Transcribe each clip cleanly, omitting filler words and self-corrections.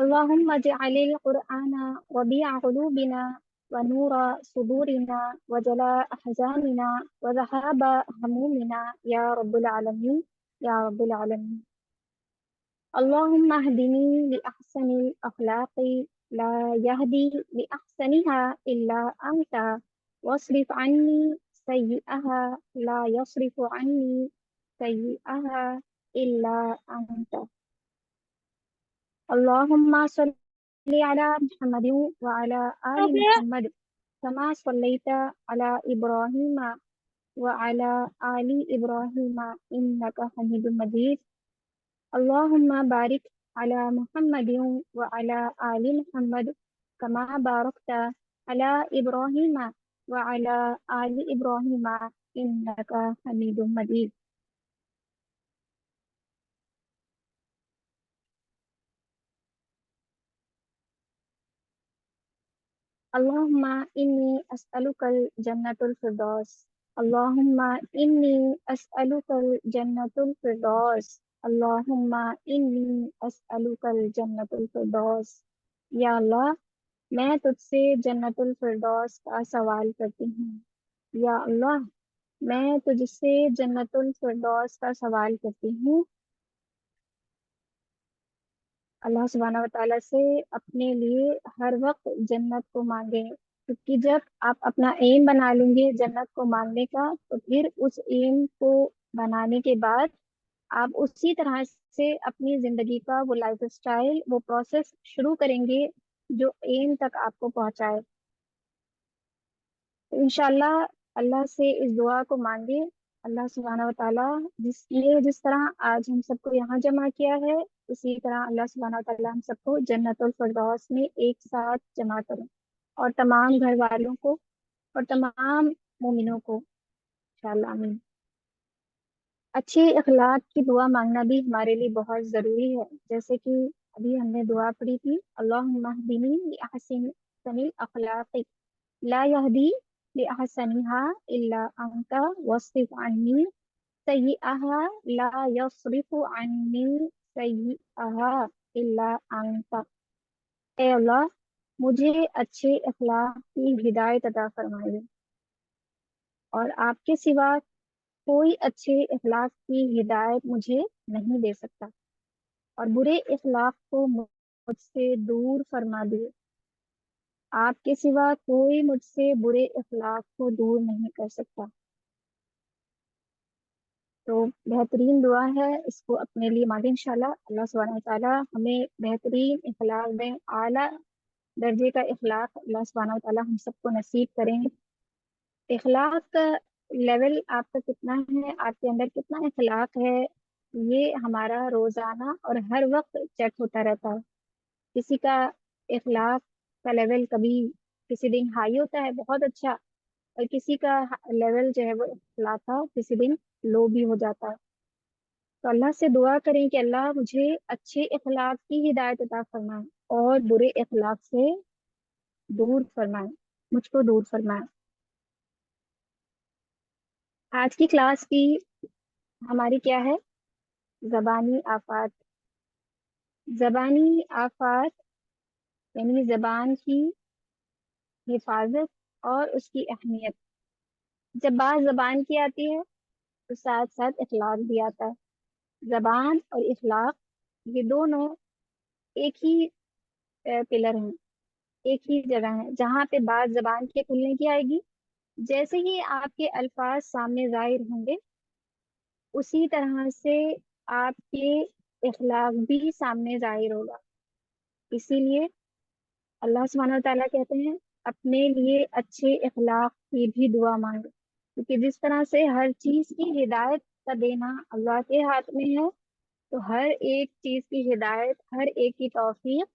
اللهم اجعل القرآن ربيع قلوبنا ونور صدورنا وجلاء أحزاننا وذهاب همومنا يا رب العالمين يا رب العالمين. اللهم اهدني لأحسن الأخلاق لا يهدي لأحسنها إلا أنت، واصرف عني سيئها لا يصرف عني سيئها إلا أنت. اللهم صل على محمد وعلى آل محمد كما صليت على إبراهيم وعلى آل إبراهيم إنك حميد مجيد. اللهم بارك على محمد وعلى آل محمد كما باركت على إبراهيم وعلى آل إبراهيم إنك حميد مجيد. اللهم إني أسألك الجنة الفردوس. اللهم إني أسألك الجنة الفردوس. اللهم إني أسألك الجنة الفردوس. یا اللہ میں تجھ سے جنت الفردوس کا سوال کرتی ہوں. یا اللہ میں تجھ سے جنت الفردوس کا سوال کرتی ہوں. اللہ سبحانہ و تعالیٰ سے اپنے لیے ہر وقت جنت کو مانگیں، کیونکہ جب آپ اپنا ایم بنا لیں گے جنت کو مانگنے کا تو پھر اس ایم کو بنانے کے بعد آپ اسی طرح سے اپنی زندگی کا وہ لائف اسٹائل وہ پروسیس شروع کریں گے جو ایم تک آپ کو پہنچائے. تو انشاءاللہ اللہ سے اس دعا کو مانگے. اللہ سبحانہ و تعالیٰ جس طرح آج ہم سب کو یہاں جمع کیا ہے اسی طرح اللہ سبحانہ و تعالیٰ ہم سب کو جنت الفردوس میں ایک ساتھ جمع کریں، اور تمام گھر والوں کو اور تمام مومنوں کو انشاءاللہ آمین. اچھے اخلاق کی دعا مانگنا بھی ہمارے لیے بہت ضروری ہے، جیسے کہ ابھی ہم نے دعا پڑھی تھی اللہم اہدنی لأحسن الاخلاق لا یہدی لأحسنها الا انت واصرف عنی سیئها لا یصرف عنی سیئها الا انت. اے اللہ مجھے اچھے اخلاق کی ہدایت عطا فرمائیے، اور آپ کے سوا کوئی اچھے اخلاق کی ہدایت مجھے نہیں دے سکتا، اور برے اخلاق کو مجھ سے دور فرما دیے. آپ کے سوا کوئی مجھ سے برے اخلاق کو دور نہیں کر سکتا. تو بہترین دعا ہے، اس کو اپنے لیے مانگیں. انشاءاللہ اللہ سبحانہ وتعالیٰ ہمیں بہترین اخلاق دیں، اعلیٰ درجے کا اخلاق اللہ سبحانہ وتعالیٰ ہم سب کو نصیب کریں. اخلاق کا لیول آپ کا کتنا ہے، آپ کے اندر کتنا اخلاق ہے، یہ ہمارا روزانہ اور ہر وقت چیک ہوتا رہتا ہے. کسی کا اخلاق کا لیول کبھی کسی دن ہائی ہوتا ہے بہت اچھا، اور کسی کا لیول جو ہے وہ اخلاق کا کسی دن لو بھی ہو جاتا ہے. تو اللہ سے دعا کریں کہ اللہ مجھے اچھے اخلاق کی ہدایت عطا فرمائے اور برے اخلاق سے دور فرمائے، مجھ کو دور فرمائے. آج کی کلاس کی ہماری کیا ہے؟ زبانی آفات. زبانی آفات یعنی زبان کی حفاظت اور اس کی اہمیت. جب بات زبان کی آتی ہے تو ساتھ ساتھ اخلاق بھی آتا ہے. زبان اور اخلاق یہ دونوں ایک ہی پلر ہیں، ایک ہی جگہ ہیں. جہاں پہ بات زبان کے کھلنے کی آئے گی، جیسے ہی آپ کے الفاظ سامنے ظاہر ہوں گے اسی طرح سے آپ کے اخلاق بھی سامنے ظاہر ہوگا. اسی لیے اللہ سبحانہ وتعالیٰ کہتے ہیں اپنے لیے اچھے اخلاق کی بھی دعا مانگو، کیونکہ جس طرح سے ہر چیز کی ہدایت کا دینا اللہ کے ہاتھ میں ہے، تو ہر ایک چیز کی ہدایت، ہر ایک کی توفیق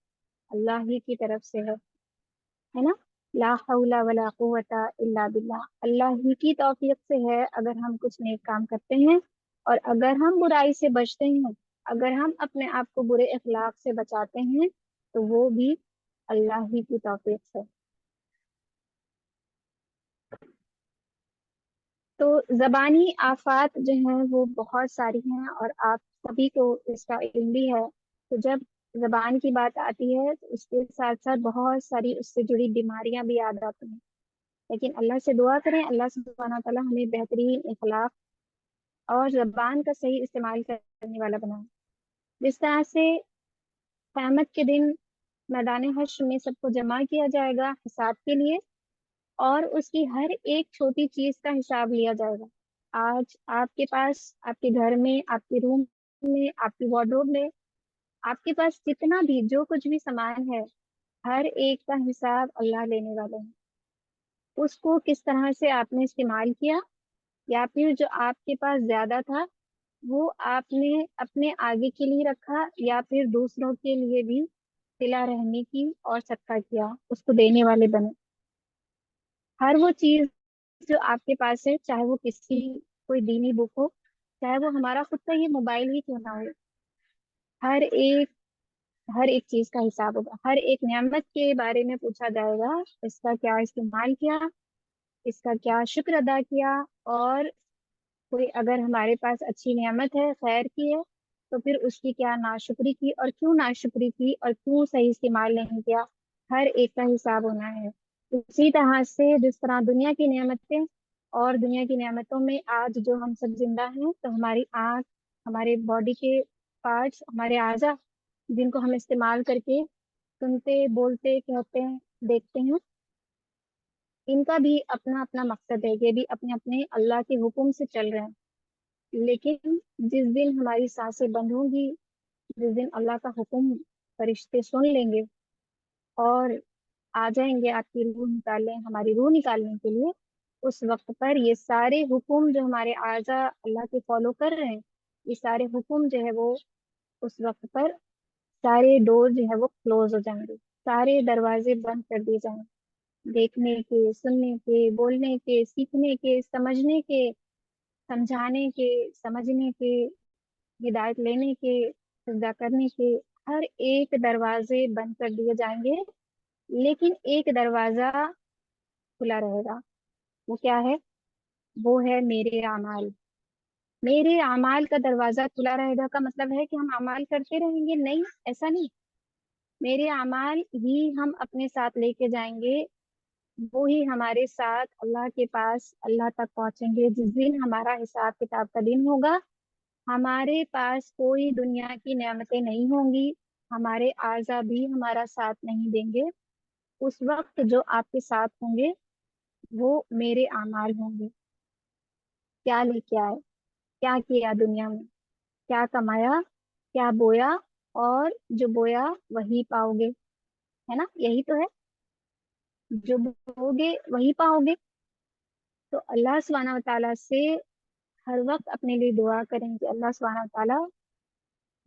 اللہ ہی کی طرف سے ہے نا. لا حول ولا قوت الا باللہ. اللہ ہی کی توفیق سے ہے اگر ہم کچھ نیک کام کرتے ہیں، اور اگر ہم برائی سے بچتے ہیں، اگر ہم اپنے آپ کو برے اخلاق سے بچاتے ہیں تو وہ بھی اللہ ہی کی توفیق سے. تو زبانی آفات جو ہیں وہ بہت ساری ہیں، اور آپ سبھی کو اس کا علم بھی ہے. تو جب زبان کی بات آتی ہے تو اس کے ساتھ ساتھ بہت ساری اس سے جڑی بیماریاں بھی یاد آتی ہیں، لیکن اللہ سے دعا کریں اللہ سبحانہ تعالیٰ ہمیں بہترین اخلاق اور زبان کا صحیح استعمال کرنے والا بنائے۔ جس طرح سے قیامت کے دن میدان حشر میں سب کو جمع کیا جائے گا حساب کے لیے، اور اس کی ہر ایک چھوٹی چیز کا حساب لیا جائے گا۔ آج آپ کے پاس، آپ کے گھر میں، آپ کے روم میں، آپ کی وارڈروب میں، آپ کے پاس جتنا بھی جو کچھ بھی سامان ہے، ہر ایک کا حساب اللہ لینے والے ہیں۔ اس کو کس طرح سے آپ نے استعمال کیا، یا پھر جو آپ کے پاس زیادہ تھا وہ آپ نے اپنے آگے کے لیے رکھا، یا پھر دوسروں کے لیے بھی صلہ رحمی کی اور صدقہ کیا، اس کو دینے والے بنے۔ ہر وہ چیز جو آپ کے پاس ہے، چاہے وہ کسی کوئی دینی بک ہو، چاہے وہ ہمارا خود کا یہ موبائل ہی کیوں نہ ہو، ہر ایک ہر ایک چیز کا حساب ہوگا۔ ہر ایک نعمت کے بارے میں پوچھا جائے گا، اس کا کیا استعمال کیا، اس کا کیا شکر ادا کیا، اور کوئی اگر ہمارے پاس اچھی نعمت ہے، خیر کی ہے، تو پھر اس کی کیا ناشکری کی، اور کیوں ناشکری کی، اور کیوں صحیح استعمال نہیں کیا، ہر ایک کا حساب ہونا ہے۔ اسی طرح سے جس طرح دنیا کی نعمتیں اور دنیا کی نعمتوں میں آج جو ہم سب زندہ ہیں، تو ہماری آنکھ، ہمارے باڈی کے پارٹس، ہمارے اعضاء جن کو ہم استعمال کر کے سنتے، بولتے، کہتے ہیں، دیکھتے ہیں، ان کا بھی اپنا اپنا مقصد ہے، یہ بھی اپنے اپنے اللہ کے حکم سے چل رہے ہیں۔ لیکن جس دن ہماری سانسیں بند ہوں گی، جس دن اللہ کا حکم فرشتے سن لیں گے اور آ جائیں گے آپ کی روح نکالنے، ہماری روح نکالنے کے لیے، اس وقت پر یہ سارے حکم جو ہمارے اعضاء اللہ کے فالو کر رہے ہیں، یہ سارے حکم جو ہے وہ اس وقت پر سارے ڈور جو ہے وہ کلوز ہو جائیں گے، سارے دروازے بند کر دیے جائیں گے، دیکھنے کے، سننے کے، بولنے کے، سیکھنے کے، سمجھنے کے، سمجھانے کے، سمجھنے کے، ہدایت لینے کے، سجدہ کرنے کے، ہر ایک دروازے بند کر دیے جائیں گے، لیکن ایک دروازہ کھلا رہے گا۔ وہ کیا ہے؟ وہ ہے میرے اعمال۔ میرے اعمال کا دروازہ کھلا رہے گا کا مطلب ہے کہ ہم اعمال کرتے رہیں گے؟ نہیں، ایسا نہیں۔ میرے اعمال ہی ہم اپنے ساتھ لے کے جائیں گے، وہی ہمارے ساتھ اللہ کے پاس اللہ تک پہنچیں گے۔ جس دن ہمارا حساب کتاب کا دن ہوگا، ہمارے پاس کوئی دنیا کی نعمتیں نہیں ہوں گی، ہمارے اعضاء بھی ہمارا ساتھ نہیں دیں گے۔ اس وقت جو آپ کے ساتھ ہوں گے وہ میرے اعمال ہوں گے۔ کیا لے کے آئے، کیا کیا دنیا میں، کیا کمایا، کیا بویا، اور جو بویا وہی پاؤ گے، ہے نا؟ یہی تو ہے، جو بو گے وہی پاؤ گے۔ تو اللہ سبحانہ و تعالیٰ سے ہر وقت اپنے لیے دعا کریں کہ اللہ سبحانہ و تعالیٰ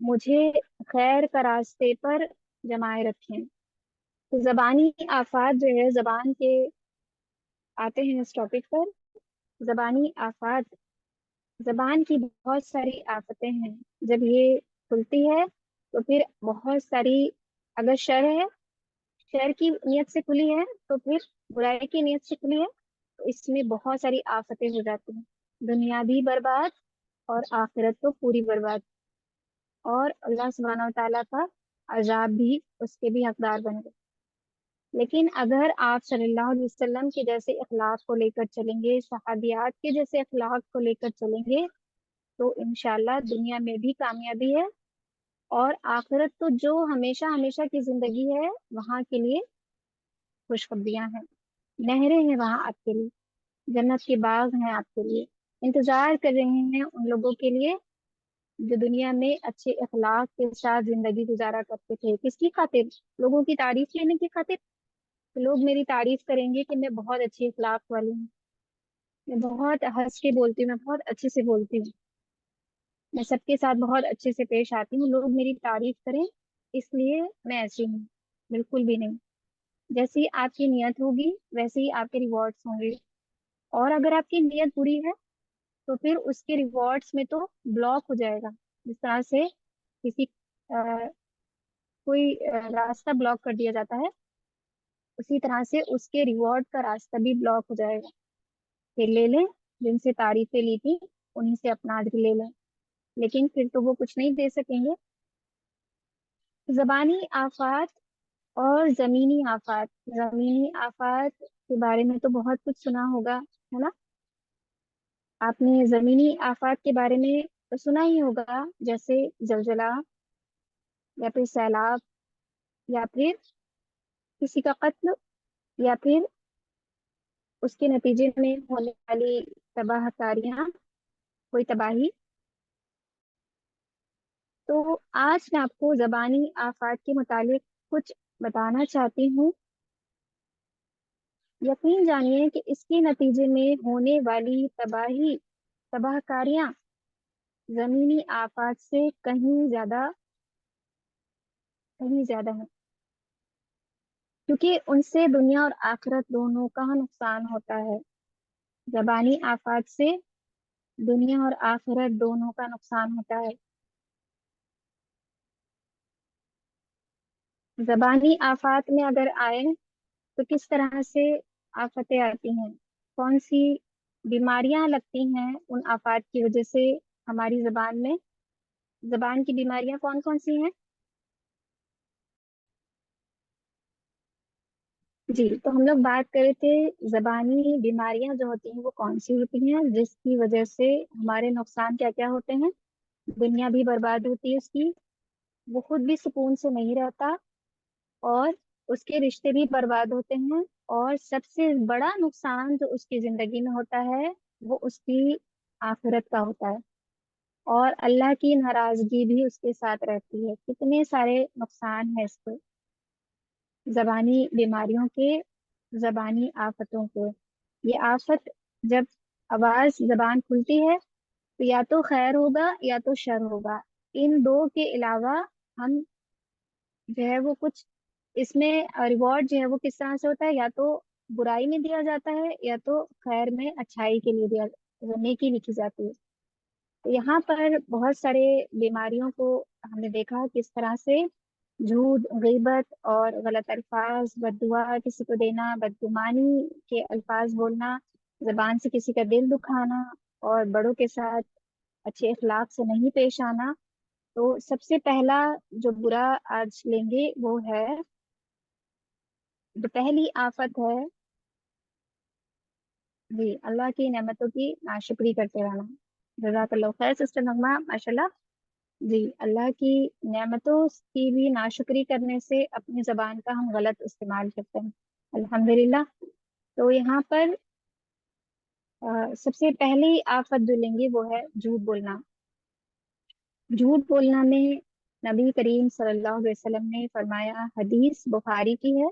مجھے خیر کا راستے پر جمائے رکھیں۔ تو زبانی آفات جو ہے، زبان کے آتے ہیں اس ٹاپک پر۔ زبانی آفات، زبان کی بہت ساری آفتیں ہیں۔ جب یہ کھلتی ہے تو پھر بہت ساری، اگر شر ہے، شر کی نیت سے کھلی ہے، تو پھر برائی کی نیت سے کھلی ہے، تو اس میں بہت ساری آفتیں ہو جاتی ہیں، دنیا بھی برباد اور آخرت تو پوری برباد، اور اللہ سبحانہ و تعالیٰ کا عذاب بھی، اس کے بھی حقدار بن گئے۔ لیکن اگر آپ صلی اللہ علیہ وسلم کے جیسے اخلاق کو لے کر چلیں گے، صحابیات کے جیسے اخلاق کو لے کر چلیں گے، تو انشاءاللہ دنیا میں بھی کامیابی ہے، اور آخرت تو جو ہمیشہ ہمیشہ کی زندگی ہے، وہاں کے لیے خوشخبریاں ہیں، نہریں ہیں وہاں آپ کے لیے، جنت کے باغ ہیں آپ کے لیے، انتظار کر رہے ہیں ان لوگوں کے لیے جو دنیا میں اچھے اخلاق کے ساتھ زندگی گزارا کرتے تھے۔ کس کی خاطر؟ لوگوں کی تعریف لینے کی خاطر۔ تو لوگ میری تعریف کریں گے کہ میں بہت اچھی اخلاق والی ہوں، میں بہت ہنس کے بولتی ہوں، میں بہت اچھے سے بولتی ہوں، میں سب کے ساتھ بہت اچھے سے پیش آتی ہوں، لوگ میری تعریف کریں اس لیے میں ایسی ہوں؟ بالکل بھی نہیں۔ جیسی آپ کی نیت ہوگی ویسے ہی آپ کے ریوارڈس ہوں گے، اور اگر آپ کی نیت بری ہے تو پھر اس کے ریوارڈس میں تو بلاک ہو جائے گا۔ جس طرح سے کسی کوئی راستہ بلاک کر دیا جاتا ہے، اسی طرح سے اس کے ریوارڈ کا راستہ بھی بلاک ہو جائے گا۔ پھر لے لیں، جن سے تعریفیں لی تھی انہیں سے اپنا اجر لے لیں، لیکن پھر تو وہ کچھ نہیں دے سکیں گے۔ زبانی آفات اور زمینی آفات. زمینی آفات کے بارے میں تو بہت کچھ سنا ہوگا، ہے نا؟ آپ نے زمینی آفات کے بارے میں تو سنا ہی ہوگا، جیسے زلزلہ یا پھر سیلاب یا پھر کسی کا قتل یا پھر اس کے نتیجے میں ہونے والی تباہ کاریاں، کوئی تباہی. تو آج میں آپ کو زبانی آفات کے متعلق کچھ بتانا چاہتی ہوں. یقین جانیے کہ اس کے نتیجے میں ہونے والی تباہ کاریاں زمینی آفات سے کہیں زیادہ ہیں، کیونکہ ان سے دنیا اور آخرت دونوں کا نقصان ہوتا ہے. زبانی آفات سے دنیا اور آخرت دونوں کا نقصان ہوتا ہے. زبانی آفات میں اگر آئے تو کس طرح سے آفتیں آتی ہیں، کون سی بیماریاں لگتی ہیں ان آفات کی وجہ سے ہماری زبان میں. زبان کی بیماریاں کون کون سی ہیں؟ جی، تو ہم لوگ بات کرے تھے زبانی بیماریاں جو ہوتی ہیں وہ کون سی ہوتی ہیں جس کی وجہ سے ہمارے نقصان کیا کیا ہوتے ہیں. دنیا بھی برباد ہوتی ہے اس کی، وہ خود بھی سکون سے نہیں رہتا، اور اس کے رشتے بھی برباد ہوتے ہیں، اور سب سے بڑا نقصان جو اس کی زندگی میں ہوتا ہے وہ اس کی آخرت کا ہوتا ہے، اور اللہ کی ناراضگی بھی اس کے ساتھ رہتی ہے. کتنے سارے نقصان ہیں اس کے، زبانی بیماریوں کے، زبانی آفتوں کے. یہ آفت جب آواز زبان کھلتی ہے تو یا تو خیر ہوگا یا تو شر ہوگا. ان دو کے علاوہ ہم جو ہے وہ کچھ اس میں ریوارڈ جو ہے وہ کس طرح سے ہوتا ہے، یا تو برائی میں دیا جاتا ہے یا تو خیر میں اچھائی کے لیے نیکی لکھی جاتی ہے. تو یہاں پر بہت سارے بیماریوں کو ہم نے دیکھا کس طرح سے جھوٹ، غیبت اور غلط الفاظ، بد دعا کسی کو دینا، بدگمانی کے الفاظ بولنا، زبان سے کسی کا دل دکھانا، اور بڑوں کے ساتھ اچھے اخلاق سے نہیں پیش آنا. تو سب سے پہلا جو برا آج لیں گے وہ ہے، جو پہلی آفت ہے، جی، اللہ کی نعمتوں کی ناشکری کرتے رہنا. جزاک اللہ خیر سسٹر نغمہ، ماشاء اللہ. جی، اللہ کی نعمتوں کی بھی ناشکری کرنے سے اپنی زبان کا ہم غلط استعمال کرتے ہیں. الحمدللہ. تو یہاں پر سب سے پہلی آفت جو لیں گے وہ ہے جھوٹ بولنا. جھوٹ بولنا میں نبی کریم صلی اللہ علیہ وسلم نے فرمایا، حدیث بخاری کی ہے.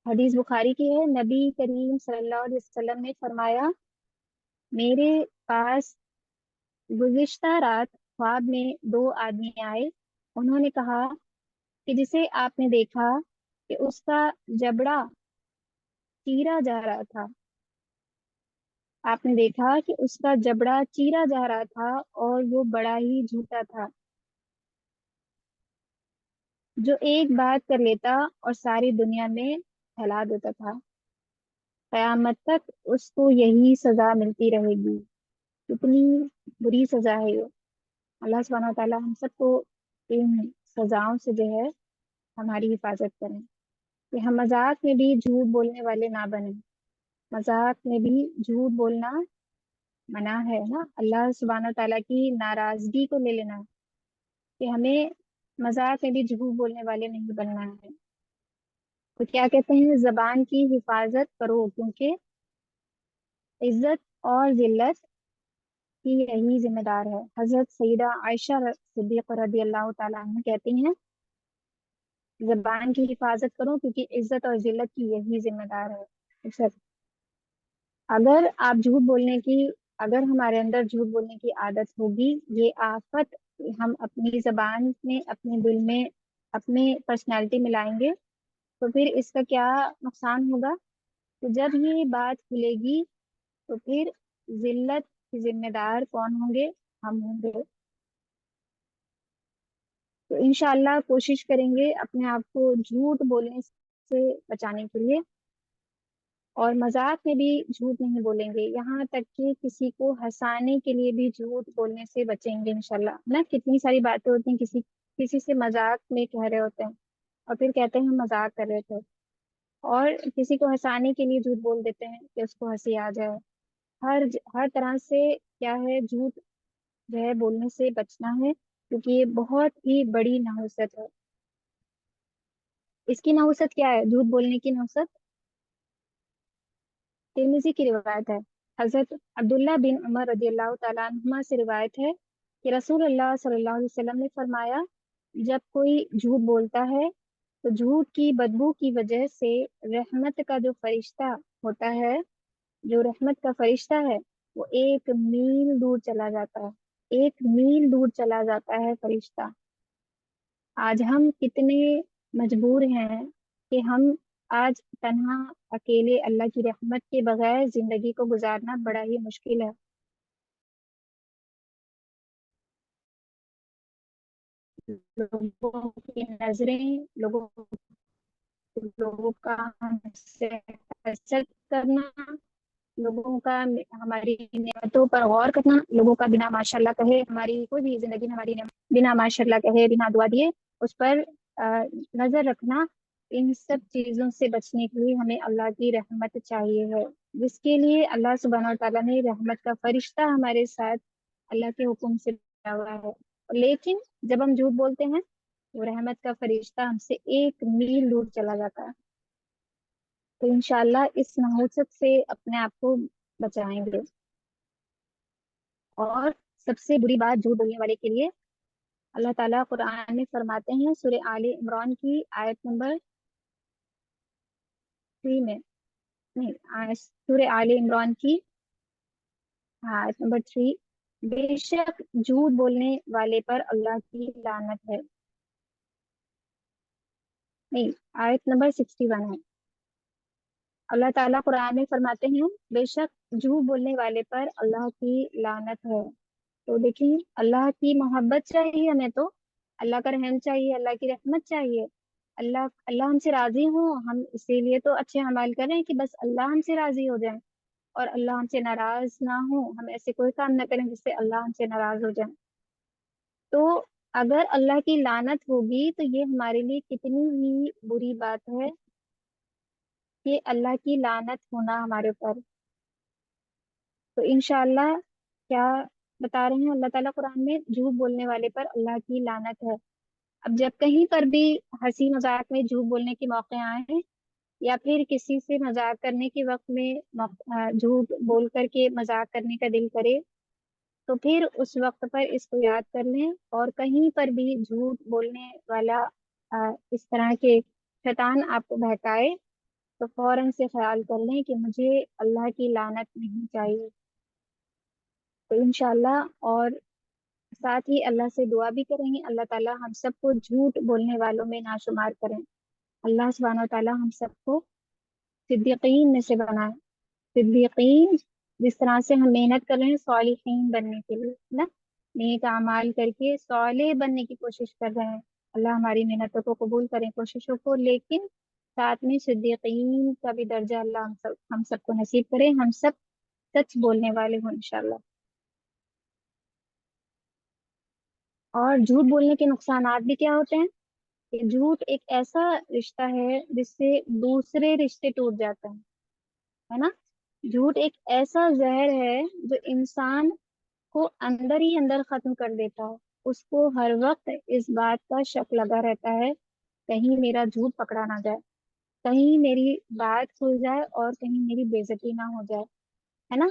نبی کریم صلی اللہ علیہ وسلم نے فرمایا، میرے پاس گزشتہ رات خواب میں دو آدمی آئے. انہوں نے کہا کہ جسے آپ نے دیکھا کہ اس کا جبڑا چیرا جا رہا تھا. آپ نے دیکھا کہ اس کا جبڑا چیرا جا رہا تھا اور وہ بڑا ہی جھوٹا تھا، جو ایک بات کر لیتا اور ساری دنیا میں پھیلا دیتا تھا. قیامت تک اس کو یہی سزا ملتی رہے گی. کتنی بری سزا ہے یہ. اللہ سبحانہ وتعالی ہم سب کو ان سزاؤں سے جو ہے ہماری حفاظت کریں، کہ ہم مذاق میں بھی جھوٹ بولنے والے نہ بنیں. مذاق میں بھی جھوٹ بولنا منع ہے نا. اللہ سبحانہ وتعالی کی ناراضگی کو لے لینا ہے کہ ہمیں مذاق میں بھی جھوٹ بولنے والے نہیں بننا ہے. تو کیا کہتے ہیں، زبان کی حفاظت کرو، کیونکہ عزت اور ذلت کی یہی ذمہ دار ہے. حضرت سیدہ عائشہ صدیقہ رضی اللہ تعالیٰ عنہ کہتی ہیں، زبان کی حفاظت کرو کیونکہ عزت اور ذلت کی یہی ذمہ دار ہے. عزت، اگر آپ جھوٹ بولنے کی اگر ہمارے اندر جھوٹ بولنے کی عادت ہوگی، یہ آفت ہم اپنی زبان میں، اپنے دل میں، اپنے پرسنالٹی میں لائیں گے، تو پھر اس کا کیا نقصان ہوگا؟ تو جب یہ بات کھلے گی تو پھر ذلت کے ذمہ دار کون ہوں گے؟ ہم ہوں گے. تو انشاءاللہ کوشش کریں گے اپنے آپ کو جھوٹ بولنے سے بچانے کے لیے. اور مذاق میں بھی جھوٹ نہیں بولیں گے، یہاں تک کہ کسی کو ہنسانے کے لیے بھی جھوٹ بولنے سے بچیں گے انشاءاللہ نا۔ کتنی ساری باتیں ہوتی ہیں، کسی کسی سے مذاق میں کہہ رہے ہوتے ہیں اور پھر کہتے ہیں ہم مذاق کر رہے تھے، اور کسی کو ہنسانے کے لیے جھوٹ بول دیتے ہیں کہ اس کو ہنسی آ جائے۔ ہر طرح سے کیا ہے، جھوٹ جو ہے بولنے سے بچنا ہے، کیونکہ یہ بہت ہی بڑی نحوست ہے۔ اس کی نحوست کیا ہے، جھوٹ بولنے کی نحوست؟ ترمذی کی روایت ہے، حضرت عبداللہ بن عمر رضی اللہ تعالیٰ عنہما سے روایت ہے کہ رسول اللہ صلی اللہ علیہ وسلم نے فرمایا، جب کوئی جھوٹ بولتا ہے تو جھوٹ کی بدبو کی وجہ سے رحمت کا جو فرشتہ ہوتا ہے، جو رحمت کا فرشتہ ہے، وہ 1 میل دور چلا جاتا ہے، 1 میل دور چلا جاتا ہے فرشتہ۔ آج ہم کتنے مجبور ہیں کہ ہم آج تنہا اکیلے اللہ کی رحمت کے بغیر زندگی کو گزارنا بڑا ہی مشکل ہے۔ لوگوں کی نظریں، لوگوں کا ہم سے حسد کرنا، لوگوں کا ہماری نعمتوں پر غور کرنا، لوگوں کا بنا ماشاء اللہ کہے ہماری کوئی بھی زندگی میں ہماری بنا ماشاء اللہ کہے، بنا دعا دیے اس پر نظر رکھنا، ان سب چیزوں سے بچنے کے لیے ہمیں اللہ کی رحمت چاہیے ہے، جس کے لیے اللہ سبحانہ وتعالیٰ نے رحمت کا فرشتہ ہمارے ساتھ اللہ کے حکم سے بنا ہوا ہے۔ لیکن جب ہم جھوٹ بولتے ہیں تو رحمت کا فرشتہ ہم سے 1 میل دور چلا جاتا ہے۔ تو انشاءاللہ اس نحوست سے اپنے آپ کو بچائیں گے۔ اور سب سے بری بات جھوٹ بولنے والے کے لیے، اللہ تعالیٰ قرآن میں فرماتے ہیں سورہ آل عمران کی آیت نمبر 3 میں، نہیں سورہ آل عمران کی آیت نمبر 3، بے شک جھوٹ بولنے والے پر اللہ کی لعنت ہے، نہیں آیت نمبر 61 ہے۔ اللہ تعالیٰ قرآن میں فرماتے ہیں بے شک جھوٹ بولنے والے پر اللہ کی لعنت ہے۔ تو دیکھیں، اللہ کی محبت چاہیے ہمیں، تو اللہ کا رحم چاہیے، اللہ کی رحمت چاہیے، اللہ ہم سے راضی ہوں، ہم اسی لیے تو اچھے اعمال کریں کہ بس اللہ ہم سے راضی ہو جائیں، اور اللہ ہم سے ناراض نہ ہو، ہم ایسے کوئی کام نہ کریں جس سے اللہ ہم سے ناراض ہو جائیں۔ تو اگر اللہ کی لعنت ہوگی تو یہ ہمارے لیے کتنی ہی بری بات ہے کہ اللہ کی لعنت ہونا ہمارے اوپر۔ تو انشاءاللہ کیا بتا رہے ہیں اللہ تعالیٰ قرآن میں، جھوٹ بولنے والے پر اللہ کی لعنت ہے۔ اب جب کہیں پر بھی ہنسی مذاق میں جھوٹ بولنے کے موقع آئے، یا پھر کسی سے مذاق کرنے کے وقت میں جھوٹ بول کر کے مذاق کرنے کا دل کرے، تو پھر اس وقت پر اس کو یاد کر لیں، اور کہیں پر بھی جھوٹ بولنے والا اس طرح کے شیطان آپ کو بہکائے تو فوراً سے خیال کر لیں کہ مجھے اللہ کی لعنت نہیں چاہیے۔ تو انشاءاللہ، اور ساتھ ہی اللہ سے دعا بھی کریں گے اللہ تعالیٰ ہم سب کو جھوٹ بولنے والوں میں نہ شمار کریں، اللہ سبحانہ و تعالیٰ ہم سب کو صدیقین میں سے بنائے۔ صدیقین جس طرح سے ہم محنت کر رہے ہیں صالحین بننے کے لیے نا، نیک اعمال کر کے صالح بننے کی کوشش کر رہے ہیں، اللہ ہماری محنتوں کو قبول کریں، کوششوں کو، لیکن ساتھ میں صدیقین کا بھی درجہ اللہ ہم سب کو نصیب کرے، ہم سب سچ بولنے والے ہوں انشاءاللہ۔ اور جھوٹ بولنے کے نقصانات بھی کیا ہوتے ہیں، کہ جھوٹ ایک ایسا رشتہ ہے جس سے دوسرے رشتے ٹوٹ جاتے ہیں، ہے نا۔ جھوٹ ایک ایسا زہر ہے جو انسان کو اندر ہی اندر ختم کر دیتا ہے، اس کو ہر وقت اس بات کا شک لگا رہتا ہے کہیں میرا جھوٹ پکڑا نہ جائے، کہیں میری بات کھل جائے، اور کہیں میری بےعزتی نہ ہو جائے، ہے نا۔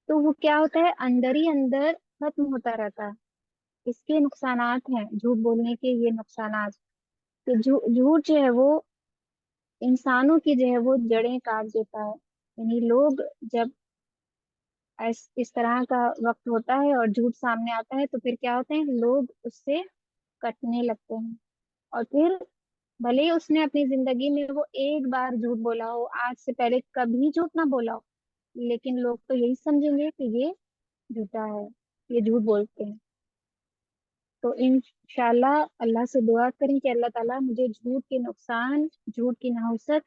تو وہ کیا ہوتا ہے، اندر ہی اندر ختم ہوتا رہتا ہے۔ اس کے نقصانات ہیں، جھوٹ بولنے کے یہ نقصانات، کہ جھوٹ جو ہے وہ انسانوں کی جو ہے وہ جڑیں کاٹ دیتا ہے، یعنی لوگ جب اس طرح کا وقت ہوتا ہے اور جھوٹ سامنے آتا ہے تو پھر کیا ہوتے ہیں، لوگ اس سے کٹنے لگتے ہیں، اور پھر بھلے ہی اس نے اپنی زندگی میں وہ ایک بار جھوٹ بولا ہو، آج سے پہلے کبھی جھوٹ نہ بولا ہو، لیکن لوگ تو یہی سمجھیں گے کہ یہ جھوٹا ہے، یہ جھوٹ بولتے ہیں۔ تو انشاءاللہ اللہ سے دعا کریں کہ اللہ تعالیٰ مجھے جھوٹ کے نقصان، جھوٹ کی نحوست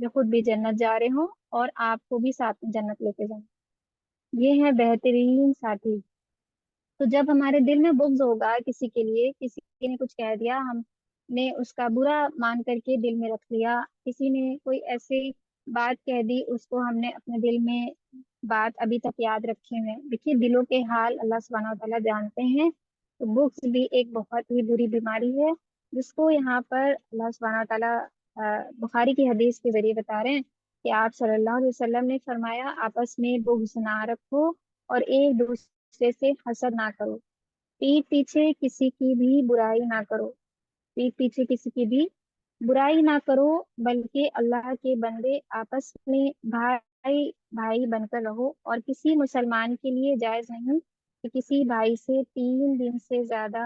جو خود بھی جنت جا رہے ہوں اور آپ کو بھی ساتھ میں جنت لے کے جائیں۔ یہ ہے بہترین ساتھی۔ تو جب ہمارے دل میں بغض ہوگا کسی کے لیے، کسی نے کچھ کہہ دیا، ہم نے اس کا برا مان کر کے دل میں رکھ لیا، کسی نے کوئی ایسی بات کہہ دی، اس کو ہم نے اپنے دل میں بات ابھی تک یاد رکھے ہوئے۔ دیکھیے دلوں کے حال اللہ سبحانہ وتعالیٰ جانتے ہیں۔ تو بغض بھی ایک بہت ہی بری بیماری ہے، جس کو یہاں پر اللہ سبحانہ وتعالیٰ بخاری کی حدیث کے ذریعے بتا رہے ہیں کہ آپ صلی اللہ علیہ وسلم نے فرمایا آپس میں بغض نہ رکھو اور ایک دوسرے سے حسد نہ کرو، پیٹھ پیچھے کسی کی بھی برائی نہ کرو، پیٹھ پیچھے کسی کی بھی برائی نہ کرو، بلکہ اللہ کے بندے آپس میں بھائی بھائی بن کر رہو، اور کسی مسلمان کے لیے جائز نہیں کہ کسی بھائی سے 3 دن سے زیادہ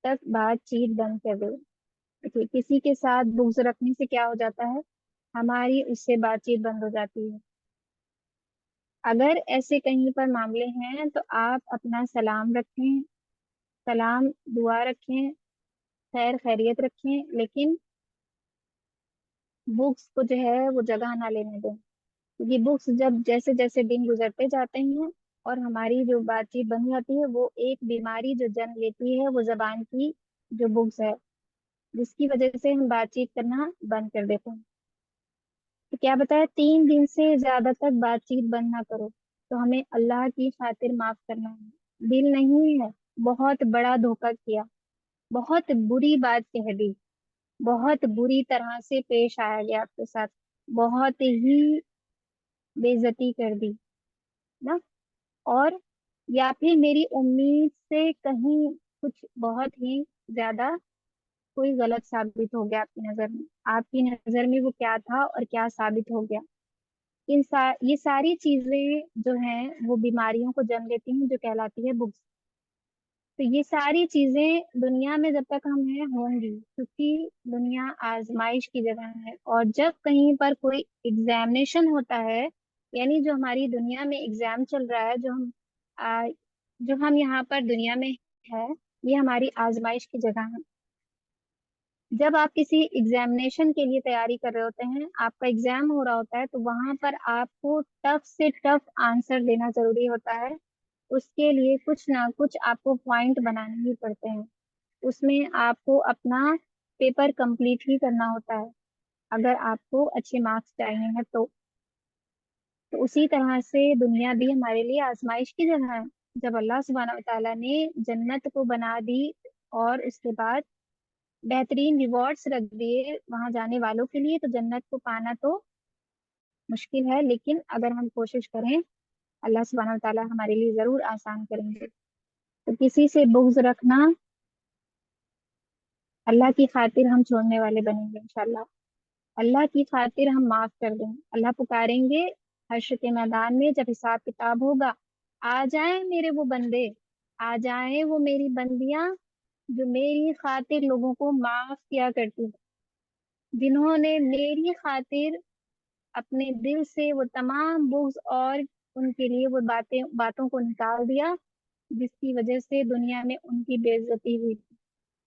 تک بات چیت بند کر دے۔ دیکھیے کسی کے ساتھ بغض رکھنے سے کیا ہو جاتا ہے، ہماری اس سے بات چیت بند ہو جاتی ہے۔ اگر ایسے کہیں پر معاملے ہیں تو آپ اپنا سلام رکھیں، سلام دعا رکھیں، خیر خیریت رکھیں، لیکن بکس کو جو ہے وہ جگہ نہ لینے دیں، کیونکہ بکس جب جیسے جیسے دن گزرتے جاتے ہیں اور ہماری جو بات چیت بن جاتی ہے، وہ ایک بیماری جو جنم لیتی ہے وہ زبان کی جو بکس ہے، جس کی وجہ سے ہم بات چیت کرنا بند کر دیتے ہیں۔ تو کیا بتایا، 3 دن سے زیادہ تک بات چیت بند نہ کرو، تو ہمیں اللہ کی خاطر معاف کرنا ہے، دل نہیں ہے، بہت بڑا دھوکہ کیا، بہت بری بات کہہ دی، بہت بری طرح سے پیش آیا گیا آپ کے ساتھ، بہت ہی بے عزتی کر دی نا، اور یا پھر میری امید سے کہیں کچھ بہت ہی زیادہ کوئی غلط ثابت ہو گیا آپ کی نظر میں، آپ کی نظر میں وہ کیا تھا اور کیا ثابت ہو گیا۔ یہ ساری چیزیں جو ہیں وہ بیماریوں کو جنم دیتی ہیں جو کہلاتی ہے بغض۔ تو یہ ساری چیزیں دنیا میں جب تک ہم ہیں ہوں گی، کیونکہ دنیا آزمائش کی جگہ ہے، اور جب کہیں پر کوئی ایگزامینیشن ہوتا ہے، یعنی جو ہماری دنیا میں ایگزام چل رہا ہے، جو ہم یہاں پر دنیا میں ہے، یہ ہماری آزمائش کی جگہ ہے۔ جب آپ کسی ایگزامینیشن کے لیے تیاری کر رہے ہوتے ہیں، آپ کا ایگزام ہو رہا ہوتا ہے، تو وہاں پر آپ کو ٹف سے ٹف آنسر دینا ضروری ہوتا ہے، اس کے لیے کچھ نہ کچھ آپ کو پوائنٹ بنانے ہی پڑتے ہیں، اس میں آپ کو اپنا پیپر کمپلیٹ ہی کرنا ہوتا ہے اگر آپ کو اچھے مارکس چاہیے ہیں تو اسی طرح سے دنیا بھی ہمارے لیے آزمائش کی جگہ ہے۔ جب اللہ سبحانہ وتعالیٰ نے جنت کو بنا دی اور اس کے بعد بہترین ریوارڈس رکھ دیے وہاں جانے والوں کے لیے، تو جنت کو پانا تو مشکل ہے، لیکن اگر ہم کوشش کریں اللہ سبحانہ وتعالیٰ ہمارے لیے ضرور آسان کریں گے۔ تو کسی سے بغض رکھنا اللہ کی خاطر ہم چھوڑنے والے بنیں گے انشاءاللہ، اللہ کی خاطر ہم معاف کر دیں، اللہ پکاریں گے حشر کے میدان میں جب حساب کتاب ہوگا، آ جائیں میرے وہ بندے، آ جائیں وہ میری بندیاں جو میری خاطر لوگوں کو معاف کیا کرتی ہیں، جنہوں نے میری خاطر اپنے دل سے وہ تمام بغض اور ان کے لیے وہ باتوں کو نکال دیا جس کی وجہ سے دنیا میں ان کی بے عزتی ہوئی تھی،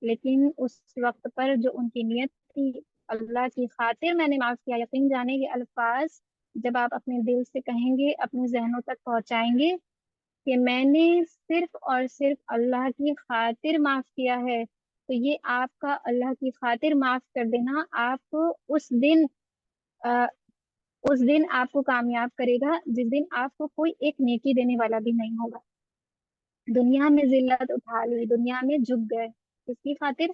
لیکن اس وقت پر جو ان کی نیت تھی، اللہ کی خاطر میں نے معاف کیا، یقین جانے کے الفاظ جب آپ اپنے دل سے کہیں گے، اپنے ذہنوں تک پہنچائیں گے کہ میں نے صرف اور صرف اللہ کی خاطر معاف کیا ہے، تو یہ آپ کا اللہ کی خاطر معاف کر دینا آپ اس دن آ، اس دن آپ کو کامیاب کرے گا جس دن آپ کو کوئی ایک نیکی دینے والا بھی نہیں ہوگا۔ دنیا میں ذلت اٹھا لی، دنیا میں جھک گئے، کس کی خاطر؟